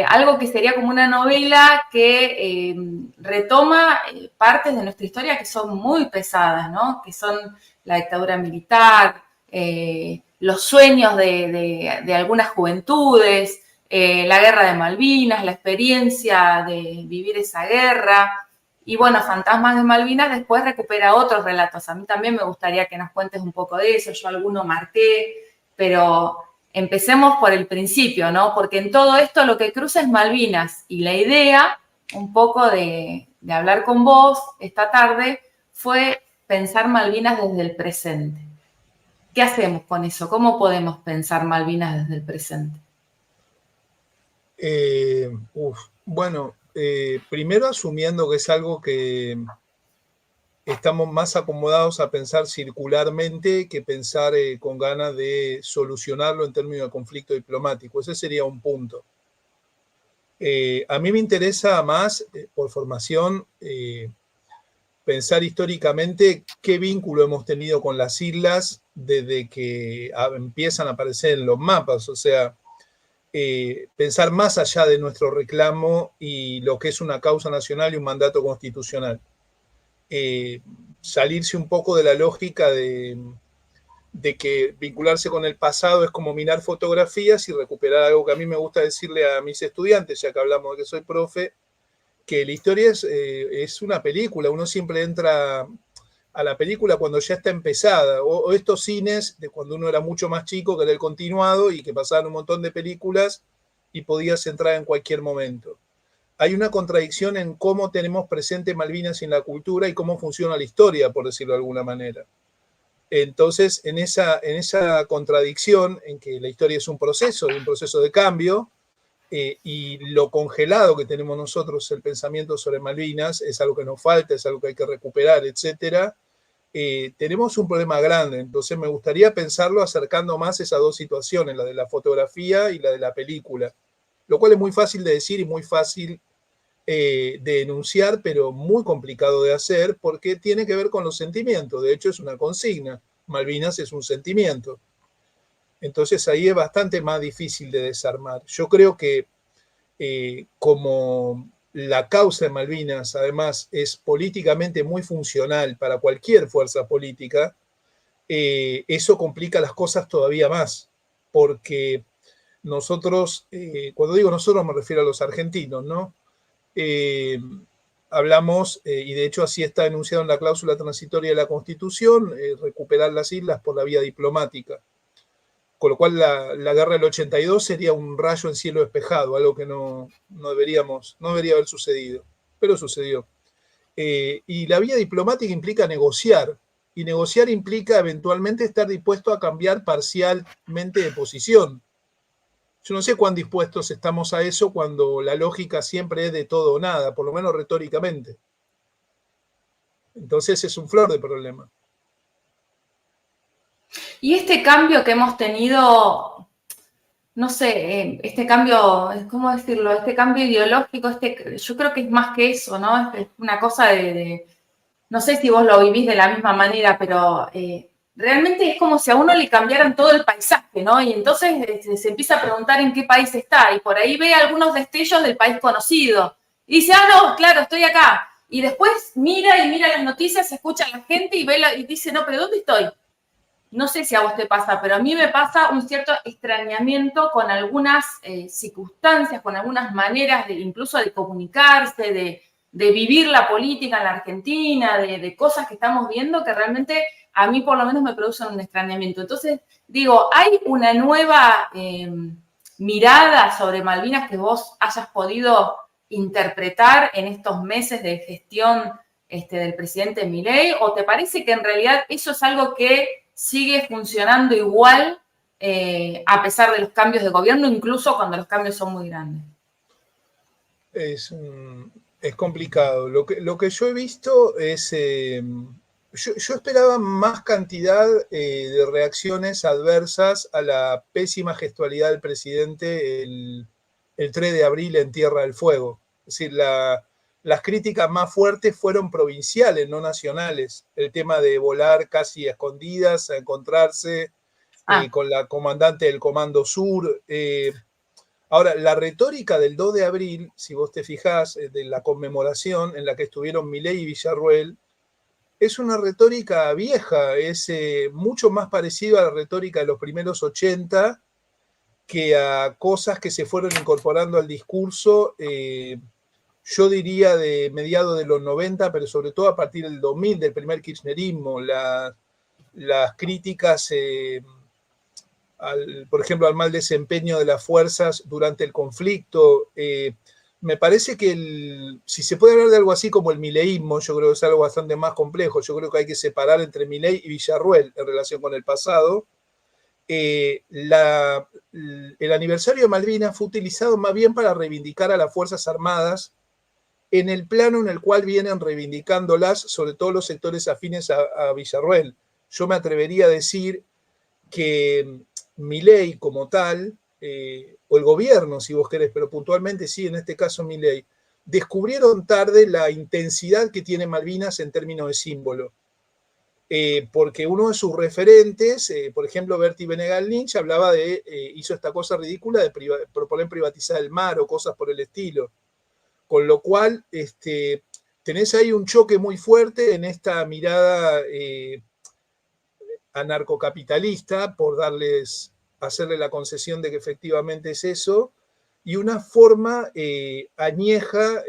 Algo que sería como una novela que retoma partes de nuestra historia que son muy pesadas, ¿no? Que son la dictadura militar, los sueños de algunas juventudes, la guerra de Malvinas, la experiencia de vivir esa guerra. Y bueno, Fantasmas de Malvinas después recupera otros relatos. A mí también me gustaría que nos cuentes un poco de eso. Yo alguno marqué, pero empecemos por el principio, ¿no? Porque en todo esto lo que cruza es Malvinas. Y la idea, un poco de hablar con vos esta tarde, fue pensar Malvinas desde el presente. ¿Qué hacemos con eso? ¿Cómo podemos pensar Malvinas desde el presente? Bueno, primero asumiendo que es algo que estamos más acomodados a pensar circularmente que pensar con ganas de solucionarlo en términos de conflicto diplomático. Ese sería un punto. A mí me interesa más, por formación, pensar históricamente qué vínculo hemos tenido con las islas desde que empiezan a aparecer en los mapas. O sea, pensar más allá de nuestro reclamo y lo que es una causa nacional y un mandato constitucional. Salirse un poco de la lógica de que vincularse con el pasado es como mirar fotografías y recuperar algo que a mí me gusta decirle a mis estudiantes, ya que hablamos de que soy profe, que la historia es una película. Uno siempre entra a la película cuando ya está empezada, o estos cines de cuando uno era mucho más chico, que era el continuado y que pasaban un montón de películas y podías entrar en cualquier momento. Hay una contradicción en cómo tenemos presente Malvinas en la cultura y cómo funciona la historia, por decirlo de alguna manera. Entonces, en esa contradicción, en que la historia es un proceso de cambio, y lo congelado que tenemos nosotros, el pensamiento sobre Malvinas, es algo que nos falta, es algo que hay que recuperar, etcétera. Tenemos un problema grande. Entonces me gustaría pensarlo acercando más esas dos situaciones, la de la fotografía y la de la película, lo cual es muy fácil de decir y muy fácil de enunciar, pero muy complicado de hacer porque tiene que ver con los sentimientos. De hecho, es una consigna. Malvinas es un sentimiento. Entonces ahí es bastante más difícil de desarmar. Yo creo que como la causa de Malvinas, además, es políticamente muy funcional para cualquier fuerza política, eso complica las cosas todavía más, porque nosotros, cuando digo nosotros me refiero a los argentinos, ¿no? Hablamos, y de hecho así está enunciado en la cláusula transitoria de la Constitución, recuperar las islas por la vía diplomática. Con lo cual la guerra del 82 sería un rayo en cielo despejado, algo que no debería haber sucedido, pero sucedió. Y la vía diplomática implica negociar, y negociar implica eventualmente estar dispuesto a cambiar parcialmente de posición. Yo no sé cuán dispuestos estamos a eso cuando la lógica siempre es de todo o nada, por lo menos retóricamente. Entonces es un flor de problema. Y este cambio que hemos tenido, no sé, este cambio, ¿cómo decirlo? Este cambio ideológico, yo creo que es más que eso, ¿no? Es una cosa no sé si vos lo vivís de la misma manera, pero realmente es como si a uno le cambiaran todo el paisaje, ¿no? Y entonces se empieza a preguntar en qué país está, y por ahí ve algunos destellos del país conocido. Y dice, no, claro, estoy acá. Y después mira las noticias, escucha a la gente y dice, no, pero ¿dónde estoy? No sé si a vos te pasa, pero a mí me pasa un cierto extrañamiento con algunas circunstancias, con algunas maneras incluso de comunicarse, de vivir la política en la Argentina, de cosas que estamos viendo que realmente a mí por lo menos me producen un extrañamiento. Entonces, digo, ¿hay una nueva mirada sobre Malvinas que vos hayas podido interpretar en estos meses de gestión del presidente Milei? ¿O te parece que en realidad eso es algo que sigue funcionando igual a pesar de los cambios de gobierno, incluso cuando los cambios son muy grandes? Es complicado. Lo que yo he visto es... yo esperaba más cantidad de reacciones adversas a la pésima gestualidad del presidente el 3 de abril en Tierra del Fuego. Es decir, las críticas más fuertes fueron provinciales, no nacionales. El tema de volar casi a escondidas, a encontrarse con la comandante del Comando Sur. Ahora, la retórica del 2 de abril, si vos te fijás, de la conmemoración en la que estuvieron Milei y Villarruel, es una retórica vieja, es mucho más parecido a la retórica de los primeros 80 que a cosas que se fueron incorporando al discurso, yo diría de mediados de los 90, pero sobre todo a partir del 2000, del primer kirchnerismo, las críticas, por ejemplo, al mal desempeño de las fuerzas durante el conflicto. Me parece que si se puede hablar de algo así como el mileísmo, yo creo que es algo bastante más complejo. Yo creo que hay que separar entre Milei y Villarruel en relación con el pasado. El aniversario de Malvinas fue utilizado más bien para reivindicar a las Fuerzas Armadas en el plano en el cual vienen reivindicándolas, sobre todo los sectores afines a Villarruel. Yo me atrevería a decir que Milei como tal, o el gobierno, si vos querés, pero puntualmente sí, en este caso Milei, descubrieron tarde la intensidad que tiene Malvinas en términos de símbolo. Porque uno de sus referentes, por ejemplo, Bertie Benegal Lynch, hablaba hizo esta cosa ridícula de proponer privatizar el mar o cosas por el estilo. Con lo cual, tenés ahí un choque muy fuerte en esta mirada anarcocapitalista, por hacerle la concesión de que efectivamente es eso, y una forma añeja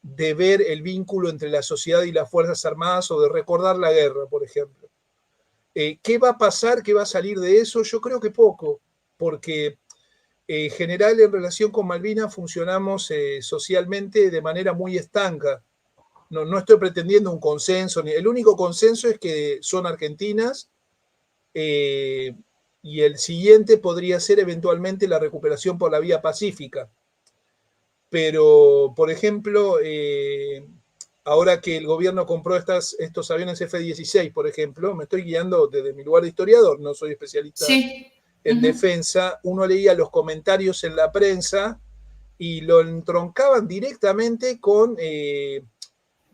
de ver el vínculo entre la sociedad y las Fuerzas Armadas o de recordar la guerra, por ejemplo. ¿Qué va a pasar? ¿Qué va a salir de eso? Yo creo que poco, porque en general en relación con Malvinas funcionamos socialmente de manera muy estanca. No estoy pretendiendo un consenso, el único consenso es que son argentinas, y el siguiente podría ser eventualmente la recuperación por la vía pacífica. Pero, por ejemplo, ahora que el gobierno compró estos aviones F-16, por ejemplo, me estoy guiando desde mi lugar de historiador, no soy especialista en defensa, uno leía los comentarios en la prensa y lo entroncaban directamente con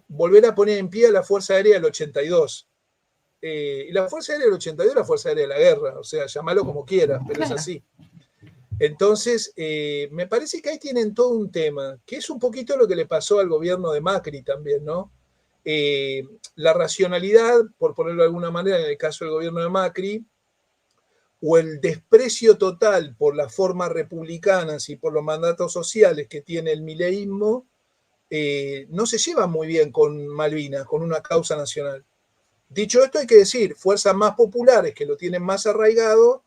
volver a poner en pie a la Fuerza Aérea del 82. Y la Fuerza Aérea del 82 es la Fuerza Aérea de la Guerra, o sea, llamalo como quieras, pero es así. Entonces, me parece que ahí tienen todo un tema, que es un poquito lo que le pasó al gobierno de Macri también, ¿no? La racionalidad, por ponerlo de alguna manera, en el caso del gobierno de Macri, o el desprecio total por las formas republicanas y por los mandatos sociales que tiene el mileísmo, no se lleva muy bien con Malvinas, con una causa nacional. Dicho esto, hay que decir, fuerzas más populares que lo tienen más arraigado,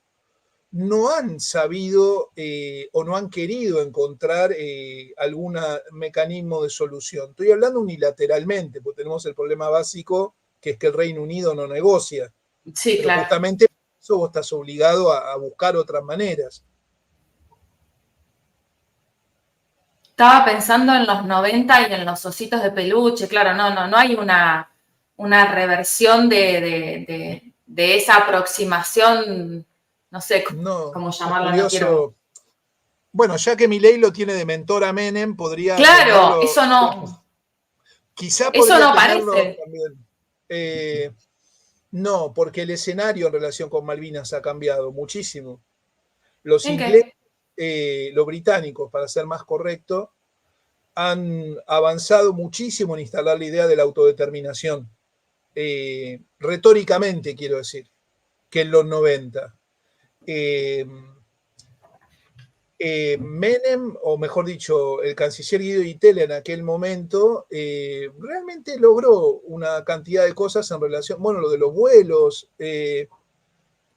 no han sabido o no han querido encontrar algún mecanismo de solución. Estoy hablando unilateralmente, porque tenemos el problema básico, que es que el Reino Unido no negocia. Sí, pero claro. justamente por eso vos estás obligado a buscar otras maneras. Estaba pensando en los 90 y en los ositos de peluche, claro, no hay una reversión de esa aproximación, no sé cómo llamarla, no quiero. Bueno, ya que Milei lo tiene de mentor a Menem, podría Claro, tenerlo. eso no. Quizá Eso podría no tenerlo parece. también. No, porque el escenario en relación con Malvinas ha cambiado muchísimo. Los ¿En ingleses, qué? los británicos, para ser más correcto, han avanzado muchísimo en instalar la idea de la autodeterminación. Retóricamente, quiero decir, que en los 90. Menem, o mejor dicho, el canciller Guido Itela en aquel momento, realmente logró una cantidad de cosas en relación, bueno, lo de los vuelos,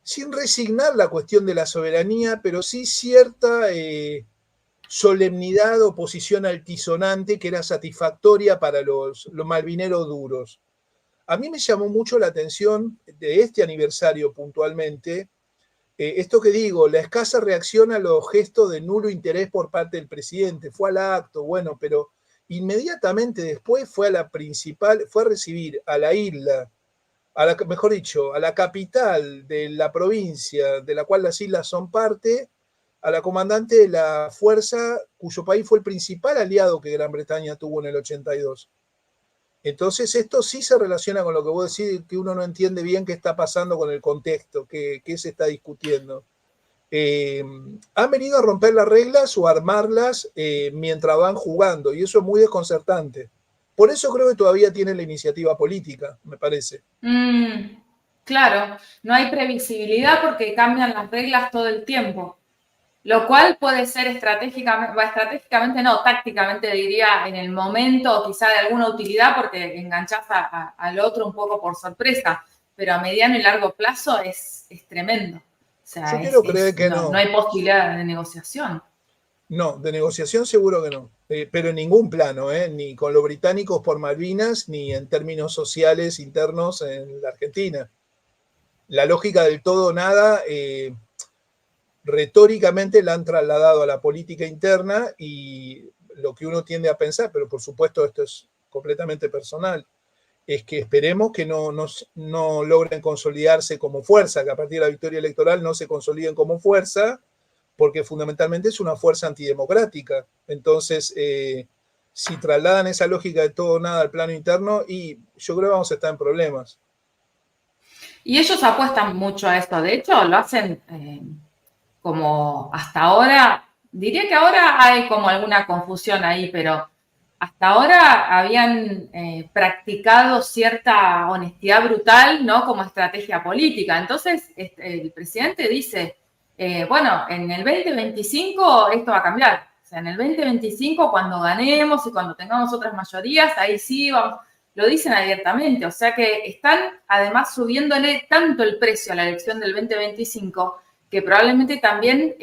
sin resignar la cuestión de la soberanía, pero sí cierta solemnidad o posición altisonante que era satisfactoria para los malvineros duros. A mí me llamó mucho la atención de este aniversario puntualmente, esto que digo, la escasa reacción a los gestos de nulo interés por parte del presidente. Fue al acto, bueno, pero inmediatamente después fue a la principal, fue a recibir a la isla, mejor dicho, a la capital de la provincia de la cual las islas son parte, a la comandante de la fuerza cuyo país fue el principal aliado que Gran Bretaña tuvo en el 82. Entonces esto sí se relaciona con lo que vos decís, que uno no entiende bien qué está pasando con el contexto, qué se está discutiendo. Han venido a romper las reglas o a armarlas mientras van jugando, y eso es muy desconcertante, Por eso creo que todavía tiene la iniciativa política, me parece. Claro, no hay previsibilidad porque cambian las reglas todo el tiempo, lo cual puede ser estratégicamente no, tácticamente diría en el momento, o quizá de alguna utilidad porque enganchás al otro un poco por sorpresa, pero a mediano y largo plazo es tremendo. O sea, Yo quiero creer que no hay posibilidad de negociación. No, de negociación seguro que no, pero en ningún plano, ni con los británicos por Malvinas, ni en términos sociales internos en la Argentina. La lógica del todo o nada, retóricamente la han trasladado a la política interna y lo que uno tiende a pensar, pero por supuesto esto es completamente personal, es que esperemos que no logren consolidarse como fuerza, que a partir de la victoria electoral no se consoliden como fuerza, porque fundamentalmente es una fuerza antidemocrática. Entonces, si trasladan esa lógica de todo o nada al plano interno, y yo creo que vamos a estar en problemas. Y ellos apuestan mucho a esto. De hecho, lo hacen como hasta ahora. Diría que ahora hay como alguna confusión ahí, pero hasta ahora habían practicado cierta honestidad brutal, ¿no? Como estrategia política. Entonces, el presidente dice, bueno, en el 2025 esto va a cambiar. O sea, en el 2025, cuando ganemos y cuando tengamos otras mayorías, ahí sí vamos. Lo dicen abiertamente. O sea que están, además, subiéndole tanto el precio a la elección del 2025 que probablemente también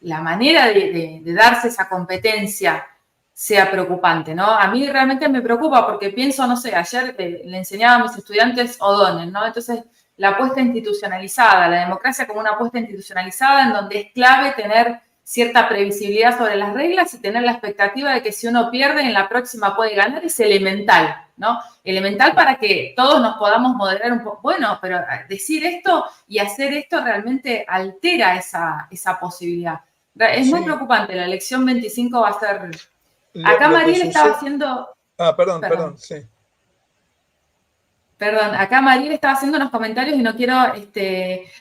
la manera de darse esa competencia sea preocupante, ¿no? A mí realmente me preocupa porque pienso, no sé, ayer le enseñaba a mis estudiantes O'Donnell, ¿no? Entonces, la apuesta institucionalizada, la democracia como una apuesta institucionalizada en donde es clave tener cierta previsibilidad sobre las reglas y tener la expectativa de que si uno pierde, en la próxima puede ganar, es elemental, ¿no? Elemental para que todos nos podamos moderar un poco. Bueno, pero decir esto y hacer esto realmente altera esa posibilidad. Es muy preocupante, la elección 25 va a ser... Acá Mariel estaba haciendo... Perdón, sí. Perdón, acá Mariel estaba haciendo unos comentarios y no quiero,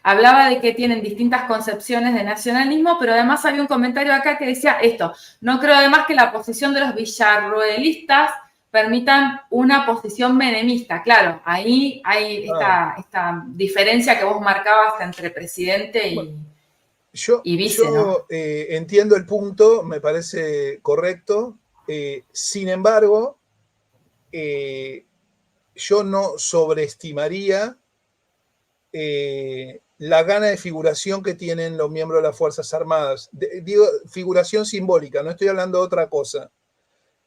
hablaba de que tienen distintas concepciones de nacionalismo, pero además había un comentario acá que decía esto, no creo además que la posición de los villarroelistas permitan una posición menemista. Claro, ahí hay esta diferencia que vos marcabas entre presidente y vice, ¿no? Entiendo el punto, me parece correcto, sin embargo, yo no sobreestimaría la gana de figuración que tienen los miembros de las Fuerzas Armadas. Digo, figuración simbólica, no estoy hablando de otra cosa.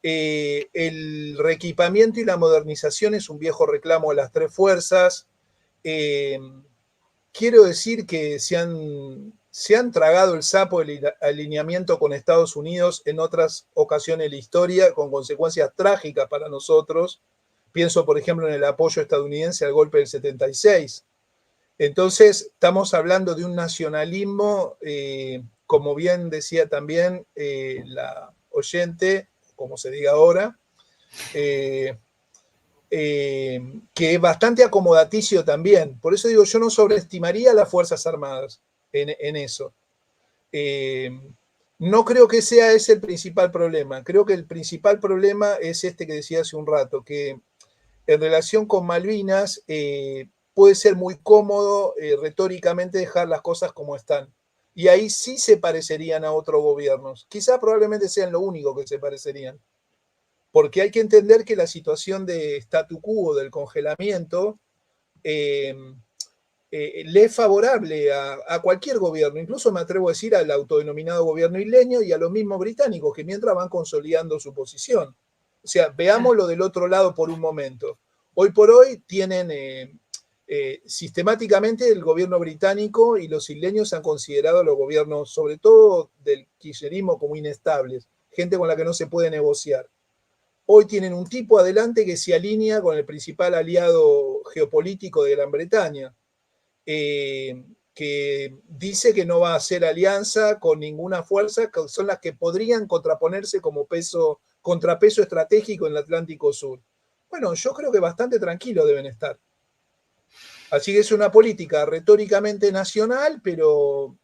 El reequipamiento y la modernización es un viejo reclamo de las tres fuerzas. Quiero decir que se han tragado el sapo del alineamiento con Estados Unidos en otras ocasiones de la historia, con consecuencias trágicas para nosotros. Pienso, por ejemplo, en el apoyo estadounidense al golpe del 76. Entonces, estamos hablando de un nacionalismo, como bien decía también la oyente, como se diga ahora, que es bastante acomodaticio también. Por eso digo, yo no sobreestimaría a las Fuerzas Armadas en eso. No creo que sea ese el principal problema. Creo que el principal problema es este que decía hace un rato, que en relación con Malvinas, puede ser muy cómodo retóricamente dejar las cosas como están. Y ahí sí se parecerían a otros gobiernos. Quizá probablemente sean lo único que se parecerían. Porque hay que entender que la situación de statu quo, del congelamiento, le es favorable a cualquier gobierno. Incluso me atrevo a decir al autodenominado gobierno isleño y a los mismos británicos, que mientras van consolidando su posición. O sea, veámoslo del otro lado por un momento. Hoy por hoy tienen sistemáticamente el gobierno británico y los isleños han considerado los gobiernos, sobre todo del kirchnerismo, como inestables, gente con la que no se puede negociar. Hoy tienen un tipo adelante que se alinea con el principal aliado geopolítico de Gran Bretaña, que dice que no va a hacer alianza con ninguna fuerza, que son las que podrían contraponerse como contrapeso estratégico en el Atlántico Sur. Bueno, yo creo que bastante tranquilos deben estar. Así que es una política retóricamente nacional, pero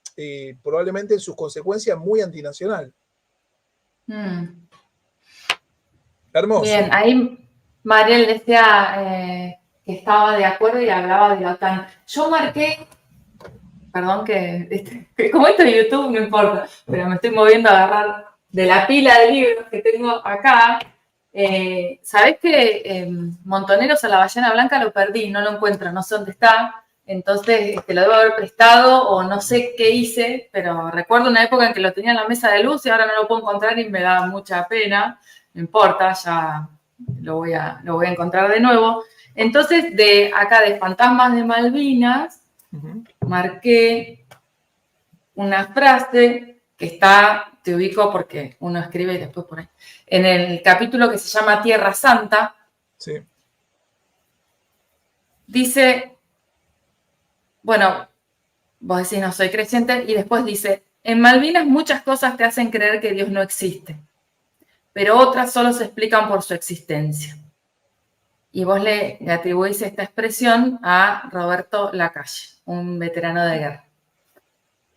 probablemente en sus consecuencias muy antinacional. Hermoso. Bien, ahí Mariel decía que estaba de acuerdo y hablaba de la OTAN. Yo marqué, perdón que como esto de YouTube no importa, pero me estoy moviendo a agarrar de la pila de libros que tengo acá. ¿Sabés que Montoneros a la ballena blanca lo perdí? No lo encuentro, no sé dónde está. Entonces lo debo haber prestado o no sé qué hice, pero recuerdo una época en que lo tenía en la mesa de luz y ahora no lo puedo encontrar y me da mucha pena. No importa, ya lo voy a encontrar de nuevo. Entonces, de acá de Fantasmas de Malvinas, marqué una frase que está, te ubico porque uno escribe y después por ahí, en el capítulo que se llama Tierra Santa, Sí. dice, bueno, vos decís no soy creyente, y después dice, en Malvinas muchas cosas te hacen creer que Dios no existe, pero otras solo se explican por su existencia. Y vos le atribuís esta expresión a Roberto Lacalle, un veterano de guerra.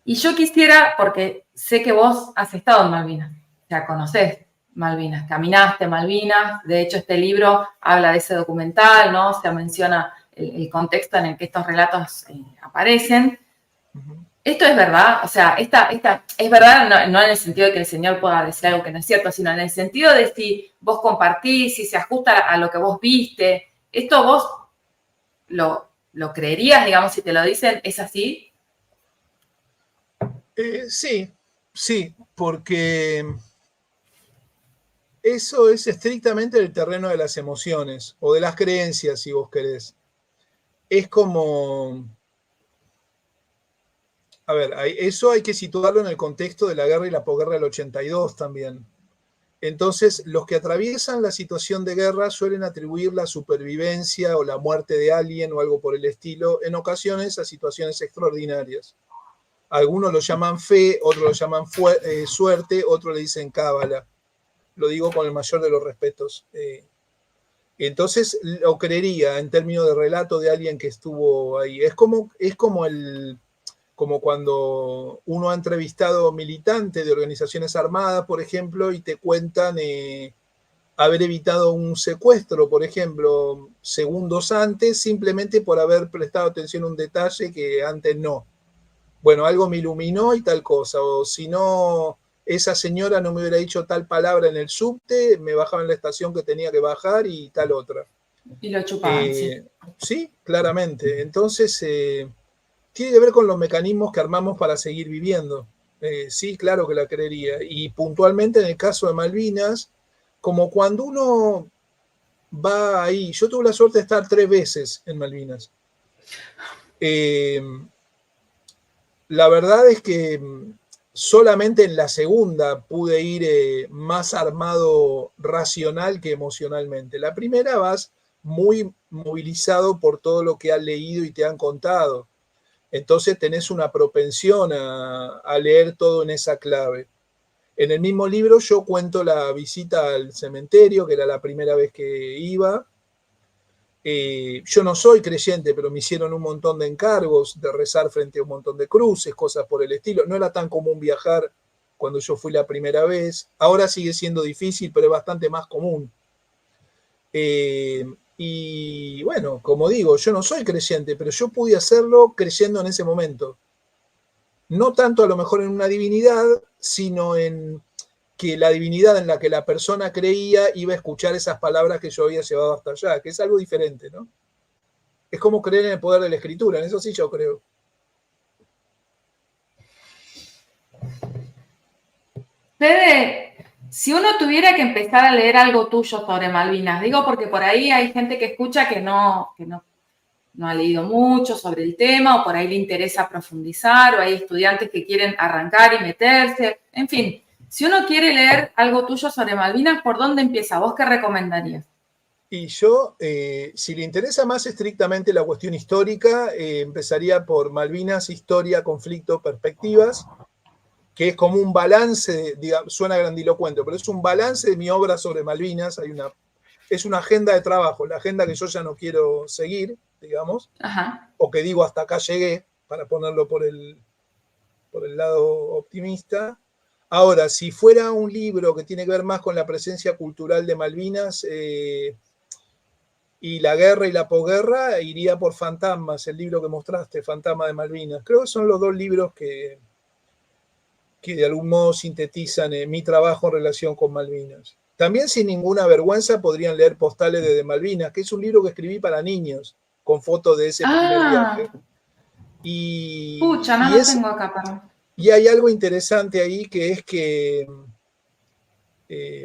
Y yo quisiera, porque sé que vos has estado en Malvinas, o sea, conocés Malvinas, caminaste Malvinas, de hecho este libro habla de ese documental, ¿no? Se menciona el contexto en el que estos relatos aparecen. Esto es verdad, o sea, esta es verdad no en el sentido de que el Señor pueda decir algo que no es cierto, sino en el sentido de si vos compartís, si se ajusta a lo que vos viste. ¿Esto vos lo creerías, digamos, si te lo dicen, es así? Sí, porque eso es estrictamente el terreno de las emociones o de las creencias, si vos querés. Es como, a ver, eso hay que situarlo en el contexto de la guerra y la posguerra del 82 también. Entonces, los que atraviesan la situación de guerra suelen atribuir la supervivencia o la muerte de alguien o algo por el estilo, en ocasiones a situaciones extraordinarias. Algunos lo llaman fe, otros lo llaman suerte, otros le dicen cábala. Lo digo con el mayor de los respetos. Entonces, lo creería en términos de relato de alguien que estuvo ahí. Es como cuando uno ha entrevistado militantes de organizaciones armadas, por ejemplo, y te cuentan haber evitado un secuestro, por ejemplo, segundos antes, simplemente por haber prestado atención a un detalle que antes no. Bueno, algo me iluminó y tal cosa, o si no, esa señora no me hubiera dicho tal palabra en el subte, me bajaba en la estación que tenía que bajar y tal otra. Y lo chupaban, sí. Sí, claramente. Entonces, tiene que ver con los mecanismos que armamos para seguir viviendo. Sí, claro que la creería. Y puntualmente en el caso de Malvinas, como cuando uno va ahí, yo tuve la suerte de estar 3 veces en Malvinas. La verdad es que solamente en la segunda pude ir más armado racional que emocionalmente. La primera vas muy movilizado por todo lo que has leído y te han contado. Entonces tenés una propensión a leer todo en esa clave. En el mismo libro yo cuento la visita al cementerio, que era la primera vez que iba. Yo no soy creyente, pero me hicieron un montón de encargos de rezar frente a un montón de cruces, cosas por el estilo. No era tan común viajar cuando yo fui la primera vez. Ahora sigue siendo difícil, pero es bastante más común. Y bueno, como digo, yo no soy creyente, pero yo pude hacerlo creyendo en ese momento. No tanto a lo mejor en una divinidad, sino en que la divinidad en la que la persona creía iba a escuchar esas palabras que yo había llevado hasta allá, que es algo diferente, ¿no? Es como creer en el poder de la escritura, en eso sí yo creo. Fede, si uno tuviera que empezar a leer algo tuyo sobre Malvinas, digo porque por ahí hay gente que escucha que no ha leído mucho sobre el tema, o por ahí le interesa profundizar, o hay estudiantes que quieren arrancar y meterse, en fin. Si uno quiere leer algo tuyo sobre Malvinas, ¿por dónde empieza? ¿Vos qué recomendarías? Y yo, si le interesa más estrictamente la cuestión histórica, empezaría por Malvinas, historia, conflicto, perspectivas, que es como un balance, digamos, suena grandilocuente, pero es un balance de mi obra sobre Malvinas. Es una agenda de trabajo, la agenda que yo ya no quiero seguir, digamos, Ajá. o que digo hasta acá llegué, para ponerlo por el lado optimista. Ahora, si fuera un libro que tiene que ver más con la presencia cultural de Malvinas y la guerra y la posguerra, iría por Fantasmas, el libro que mostraste, Fantasma de Malvinas. Creo que son los dos libros que de algún modo sintetizan mi trabajo en relación con Malvinas. También sin ninguna vergüenza podrían leer Postales desde Malvinas, que es un libro que escribí para niños, con fotos de ese primer viaje. Pucha, no lo tengo acá, perdón. Y hay algo interesante ahí, que es que,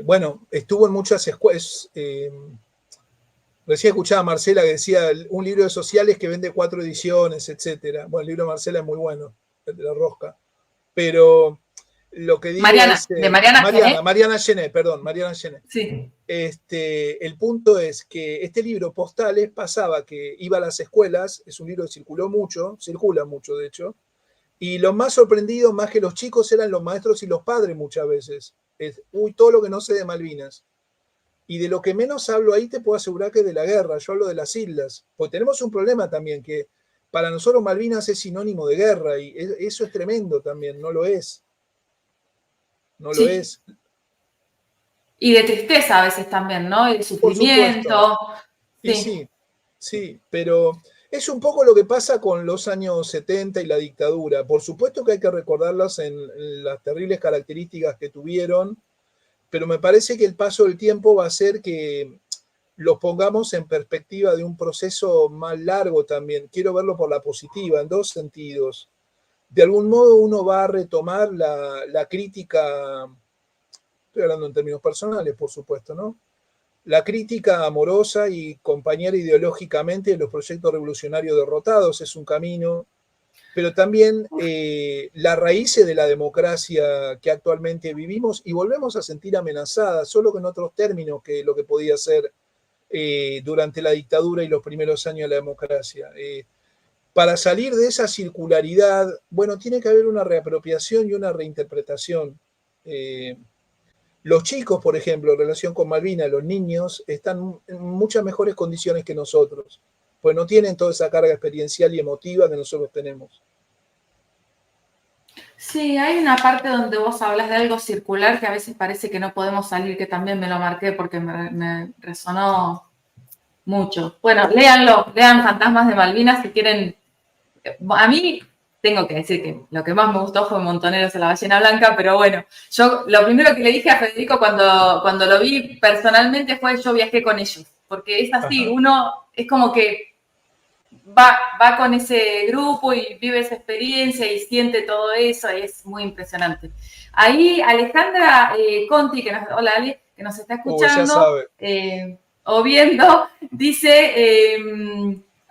bueno, estuvo en muchas escuelas. Recién escuchaba a Marcela que decía un libro de sociales que vende 4 ediciones, etc. Bueno, el libro de Marcela es muy bueno, el de la rosca. Pero lo que digo Mariana, es... de Mariana Gené. Mariana Gené, perdón, Mariana Gené. Sí. El punto es que este libro, Postales, pasaba que iba a las escuelas, es un libro que circula mucho de hecho, y los más sorprendidos, más que los chicos, eran los maestros y los padres muchas veces. Todo lo que no sé de Malvinas. Y de lo que menos hablo ahí te puedo asegurar que es de la guerra, yo hablo de las islas. Porque tenemos un problema también, que para nosotros Malvinas es sinónimo de guerra, y eso es tremendo también, no lo es. No lo es. Y de tristeza a veces también, ¿no? Y de sufrimiento. Sí, pero es un poco lo que pasa con los años 70 y la dictadura. Por supuesto que hay que recordarlas en las terribles características que tuvieron, pero me parece que el paso del tiempo va a hacer que los pongamos en perspectiva de un proceso más largo también. Quiero verlo por la positiva, en dos sentidos. De algún modo uno va a retomar la crítica, estoy hablando en términos personales, por supuesto, ¿no? La crítica amorosa y compañera ideológicamente de los proyectos revolucionarios derrotados es un camino, pero también las raíces de la democracia que actualmente vivimos y volvemos a sentir amenazada, solo que en otros términos que lo que podía ser durante la dictadura y los primeros años de la democracia. Para salir de esa circularidad, bueno, tiene que haber una reapropiación y una reinterpretación. Los chicos, por ejemplo, en relación con Malvinas, los niños, están en muchas mejores condiciones que nosotros, pues no tienen toda esa carga experiencial y emotiva que nosotros tenemos. Sí, hay una parte donde vos hablas de algo circular que a veces parece que no podemos salir, que también me lo marqué porque me resonó mucho. Bueno, léanlo, lean Fantasmas de Malvinas si quieren. A mí tengo que decir que lo que más me gustó fue Montoneros en la Ballena Blanca, pero bueno, yo lo primero que le dije a Federico cuando lo vi personalmente fue yo viajé con ellos, porque es así, uno es como que va con ese grupo y vive esa experiencia y siente todo eso y es muy impresionante. Ahí Alejandra Conti, hola Ale, que nos está escuchando o viendo, dice...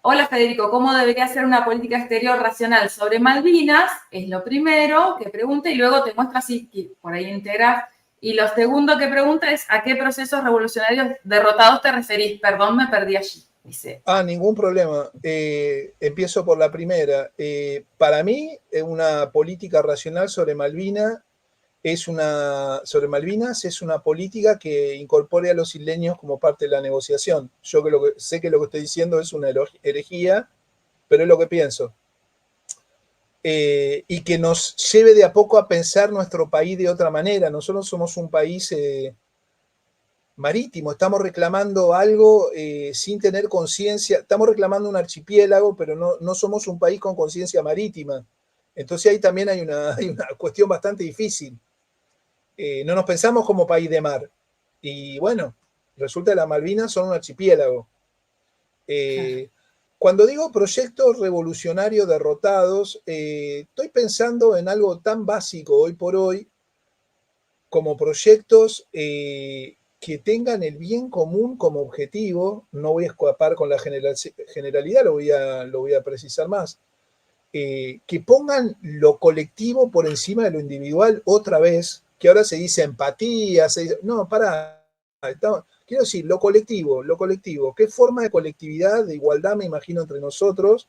hola Federico, ¿cómo debería ser una política exterior racional sobre Malvinas? Es lo primero que pregunta y luego te muestra si por ahí integras. Y lo segundo que pregunta es ¿a qué procesos revolucionarios derrotados te referís? Perdón, me perdí allí, dice. Ningún problema. Empiezo por la primera. Para mí, una política racional sobre Malvinas es una política que incorpore a los isleños como parte de la negociación. Yo sé que lo que estoy diciendo es una herejía, pero es lo que pienso. Y que nos lleve de a poco a pensar nuestro país de otra manera. Nosotros somos un país marítimo, estamos reclamando algo sin tener conciencia, estamos reclamando un archipiélago, pero no somos un país con conciencia marítima. Entonces ahí también hay una cuestión bastante difícil. No nos pensamos como país de mar. Y bueno, resulta que las Malvinas son un archipiélago. Cuando digo proyectos revolucionarios derrotados, estoy pensando en algo tan básico hoy por hoy como proyectos que tengan el bien común como objetivo. No voy a escapar con la generalidad, lo voy a precisar más. Que pongan lo colectivo por encima de lo individual otra vez, que ahora se dice empatía, no, quiero decir, lo colectivo, qué forma de colectividad, de igualdad me imagino entre nosotros,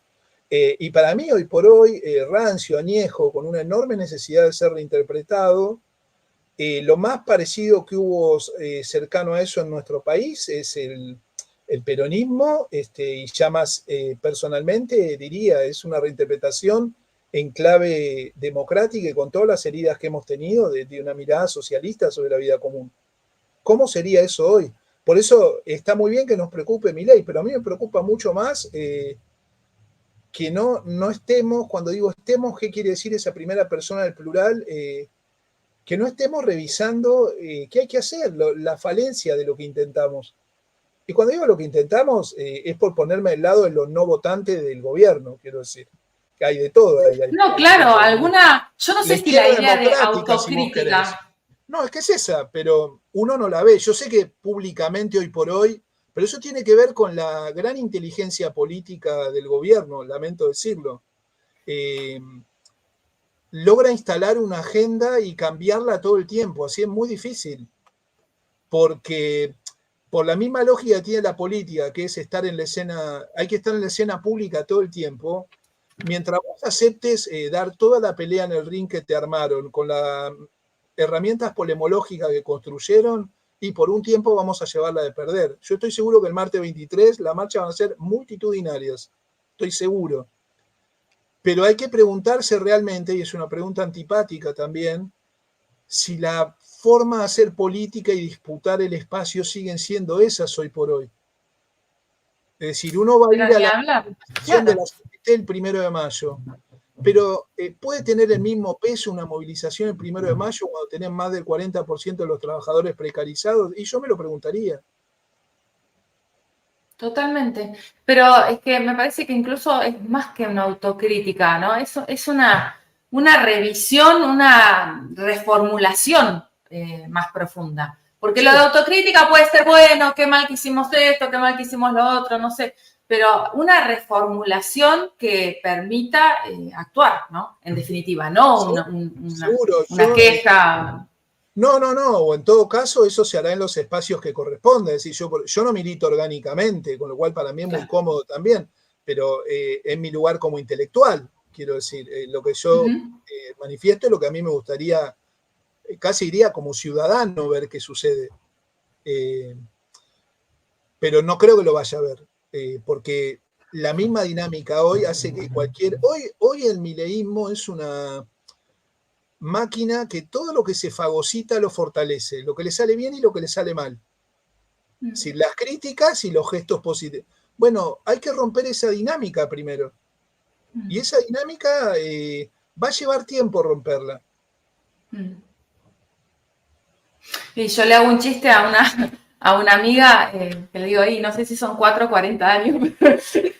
y para mí hoy por hoy, rancio, añejo, con una enorme necesidad de ser reinterpretado. Lo más parecido que hubo cercano a eso en nuestro país es el peronismo, y ya más personalmente diría, es una reinterpretación en clave democrática y con todas las heridas que hemos tenido de una mirada socialista sobre la vida común. ¿Cómo sería eso hoy? Por eso está muy bien que nos preocupe Milei, pero a mí me preocupa mucho más que no estemos, cuando digo estemos, ¿qué quiere decir esa primera persona del plural? Que no estemos revisando qué hay que hacer, la falencia de lo que intentamos. Y cuando digo lo que intentamos, es por ponerme del lado de los no votantes del gobierno, quiero decir. Que hay de todo. No, claro, yo no sé si la idea de autocrítica. Si no, es que es esa, pero uno no la ve. Yo sé que públicamente hoy por hoy, pero eso tiene que ver con la gran inteligencia política del gobierno, lamento decirlo. Logra instalar una agenda y cambiarla todo el tiempo, así es muy difícil, porque por la misma lógica que tiene la política, que es estar en la escena, hay que estar en la escena pública todo el tiempo, mientras vos aceptes dar toda la pelea en el ring que te armaron, con las herramientas polemológicas que construyeron, y por un tiempo vamos a llevarla de perder. Yo estoy seguro que el martes 23 las marchas van a ser multitudinarias, estoy seguro. Pero hay que preguntarse realmente, y es una pregunta antipática también, si la forma de hacer política y disputar el espacio siguen siendo esas hoy por hoy. Es decir, uno va a ir a la movilización de la CGT el 1 de mayo, pero puede tener el mismo peso una movilización el 1 de mayo cuando tenés más del 40% de los trabajadores precarizados, y yo me lo preguntaría. Totalmente, pero es que me parece que incluso es más que una autocrítica, ¿no? Es una revisión, una reformulación más profunda. Porque lo de autocrítica puede ser, bueno, qué mal que hicimos esto, qué mal que hicimos lo otro, no sé, pero una reformulación que permita actuar, ¿no? En definitiva, no una queja. No, o en todo caso eso se hará en los espacios que corresponde, es decir, yo no milito orgánicamente, con lo cual para mí es muy cómodo también, pero es mi lugar como intelectual, quiero decir, lo que yo manifiesto es lo que a mí me gustaría, casi diría como ciudadano, ver qué sucede. Pero no creo que lo vaya a ver, porque la misma dinámica hoy hace que hoy el mileísmo es una máquina que todo lo que se fagocita lo fortalece, lo que le sale bien y lo que le sale mal. Si las críticas y los gestos positivos. Bueno, hay que romper esa dinámica primero. Y esa dinámica va a llevar tiempo romperla. Y yo le hago un chiste a una amiga que le digo, ahí, no sé si son 4 o 40 años,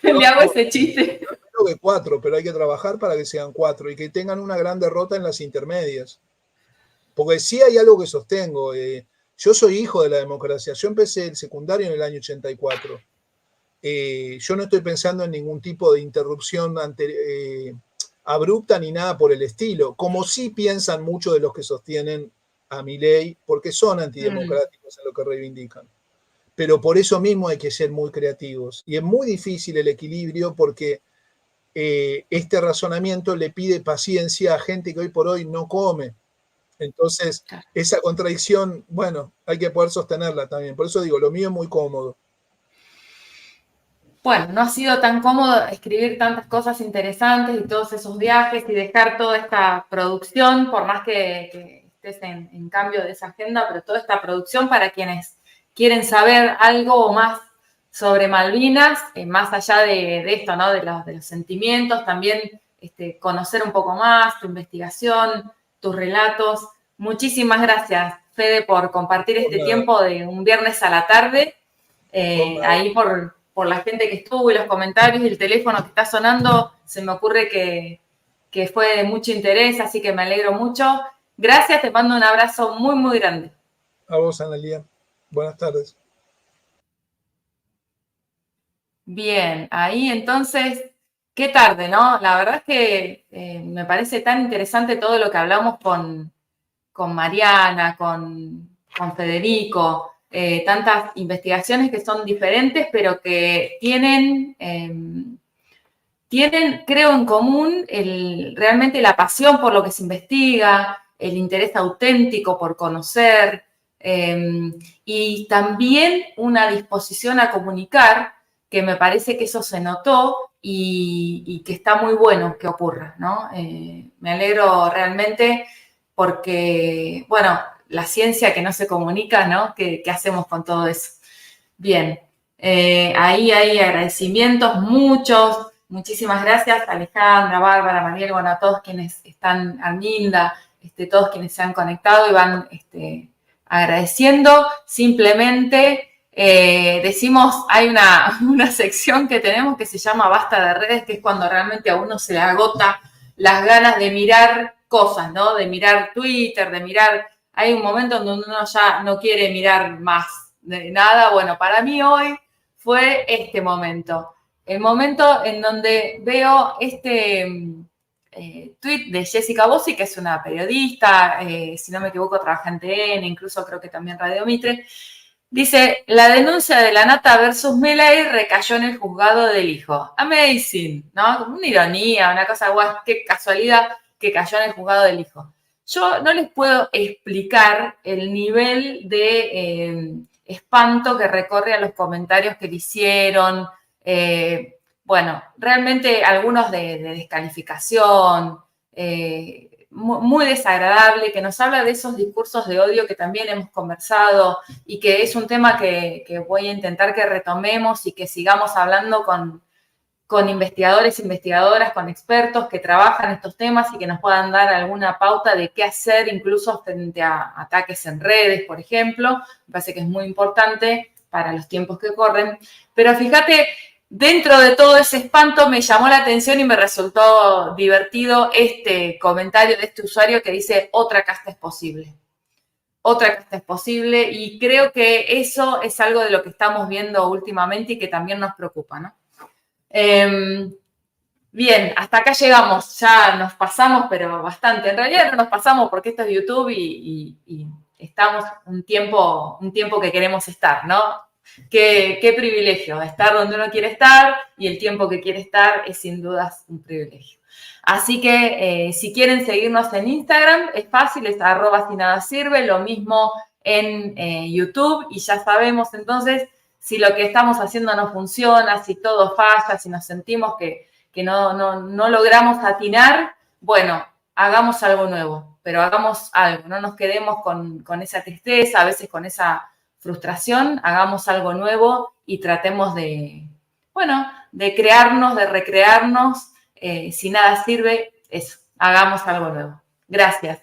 le hago ese chiste. Creo que 4, pero hay que trabajar para que sean 4 y que tengan una gran derrota en las intermedias. Porque sí hay algo que sostengo. Yo soy hijo de la democracia. Yo empecé el secundario en el año 84. Yo no estoy pensando en ningún tipo de interrupción abrupta ni nada por el estilo, como sí piensan muchos de los que sostienen a Milei, porque son antidemocráticos en lo que reivindican. Pero por eso mismo hay que ser muy creativos. Y es muy difícil el equilibrio porque este razonamiento le pide paciencia a gente que hoy por hoy no come. Entonces, esa contradicción, bueno, hay que poder sostenerla también. Por eso digo, lo mío es muy cómodo. Bueno, no ha sido tan cómodo escribir tantas cosas interesantes y todos esos viajes y dejar toda esta producción, por más que estés en cambio de esa agenda, pero toda esta producción para quienes quieren saber algo más sobre Malvinas, más allá de esto, ¿no? De los sentimientos, también conocer un poco más tu investigación, tus relatos. Muchísimas gracias, Fede, por compartir este tiempo de un viernes a la tarde, ahí por la gente que estuvo y los comentarios y el teléfono que está sonando, se me ocurre que fue de mucho interés, así que me alegro mucho. Gracias, te mando un abrazo muy, muy grande. A vos, Analía. Buenas tardes. Bien, ahí entonces, qué tarde, ¿no? La verdad es que me parece tan interesante todo lo que hablamos con Mariana, con Federico, tantas investigaciones que son diferentes, pero que tienen, creo, en común realmente la pasión por lo que se investiga, el interés auténtico por conocer y también una disposición a comunicar, que me parece que eso se notó y que está muy bueno que ocurra, ¿no? Me alegro realmente porque, bueno, la ciencia que no se comunica, ¿no? ¿Qué hacemos con todo eso? Bien, ahí hay agradecimientos, muchísimas gracias, Alejandra, Bárbara, Mariel, bueno, a todos quienes están, Arminda, todos quienes se han conectado y van agradeciendo. Simplemente decimos, hay una sección que tenemos que se llama Basta de redes, que es cuando realmente a uno se le agota las ganas de mirar cosas, ¿no? De mirar Twitter, de mirar... Hay un momento donde uno ya no quiere mirar más de nada. Bueno, para mí hoy fue este momento. El momento en donde veo tweet de Jessica Bossi, que es una periodista, si no me equivoco, trabaja en TN, incluso creo que también Radio Mitre. Dice, la denuncia de la Nata versus Milei recayó en el juzgado del hijo. Amazing, ¿no? Como una ironía, una cosa, guay, qué casualidad que cayó en el juzgado del hijo. Yo no les puedo explicar el nivel de espanto que recorre a los comentarios que le hicieron. Bueno, realmente algunos de descalificación, muy desagradable, que nos habla de esos discursos de odio que también hemos conversado y que es un tema que voy a intentar que retomemos y que sigamos hablando con investigadores, investigadoras, con expertos que trabajan estos temas y que nos puedan dar alguna pauta de qué hacer, incluso frente a ataques en redes, por ejemplo. Me parece que es muy importante para los tiempos que corren. Pero fíjate, dentro de todo ese espanto me llamó la atención y me resultó divertido este comentario de este usuario que dice, otra casta es posible. Otra casta es posible, y creo que eso es algo de lo que estamos viendo últimamente y que también nos preocupa, ¿no? Bien, hasta acá llegamos, ya nos pasamos, pero bastante. En realidad no nos pasamos porque esto es YouTube y estamos un tiempo que queremos estar, ¿no? Qué privilegio, estar donde uno quiere estar y el tiempo que quiere estar es sin dudas un privilegio. Así que si quieren seguirnos en Instagram, es fácil, es @sinadasirve, lo mismo en YouTube, y ya sabemos entonces si lo que estamos haciendo no funciona, si todo falla, si nos sentimos que no logramos atinar, bueno, hagamos algo nuevo, pero hagamos algo, no nos quedemos con esa tristeza, a veces con esa frustración, hagamos algo nuevo y tratemos de crearnos, de recrearnos. Si nada sirve, eso, hagamos algo nuevo. Gracias.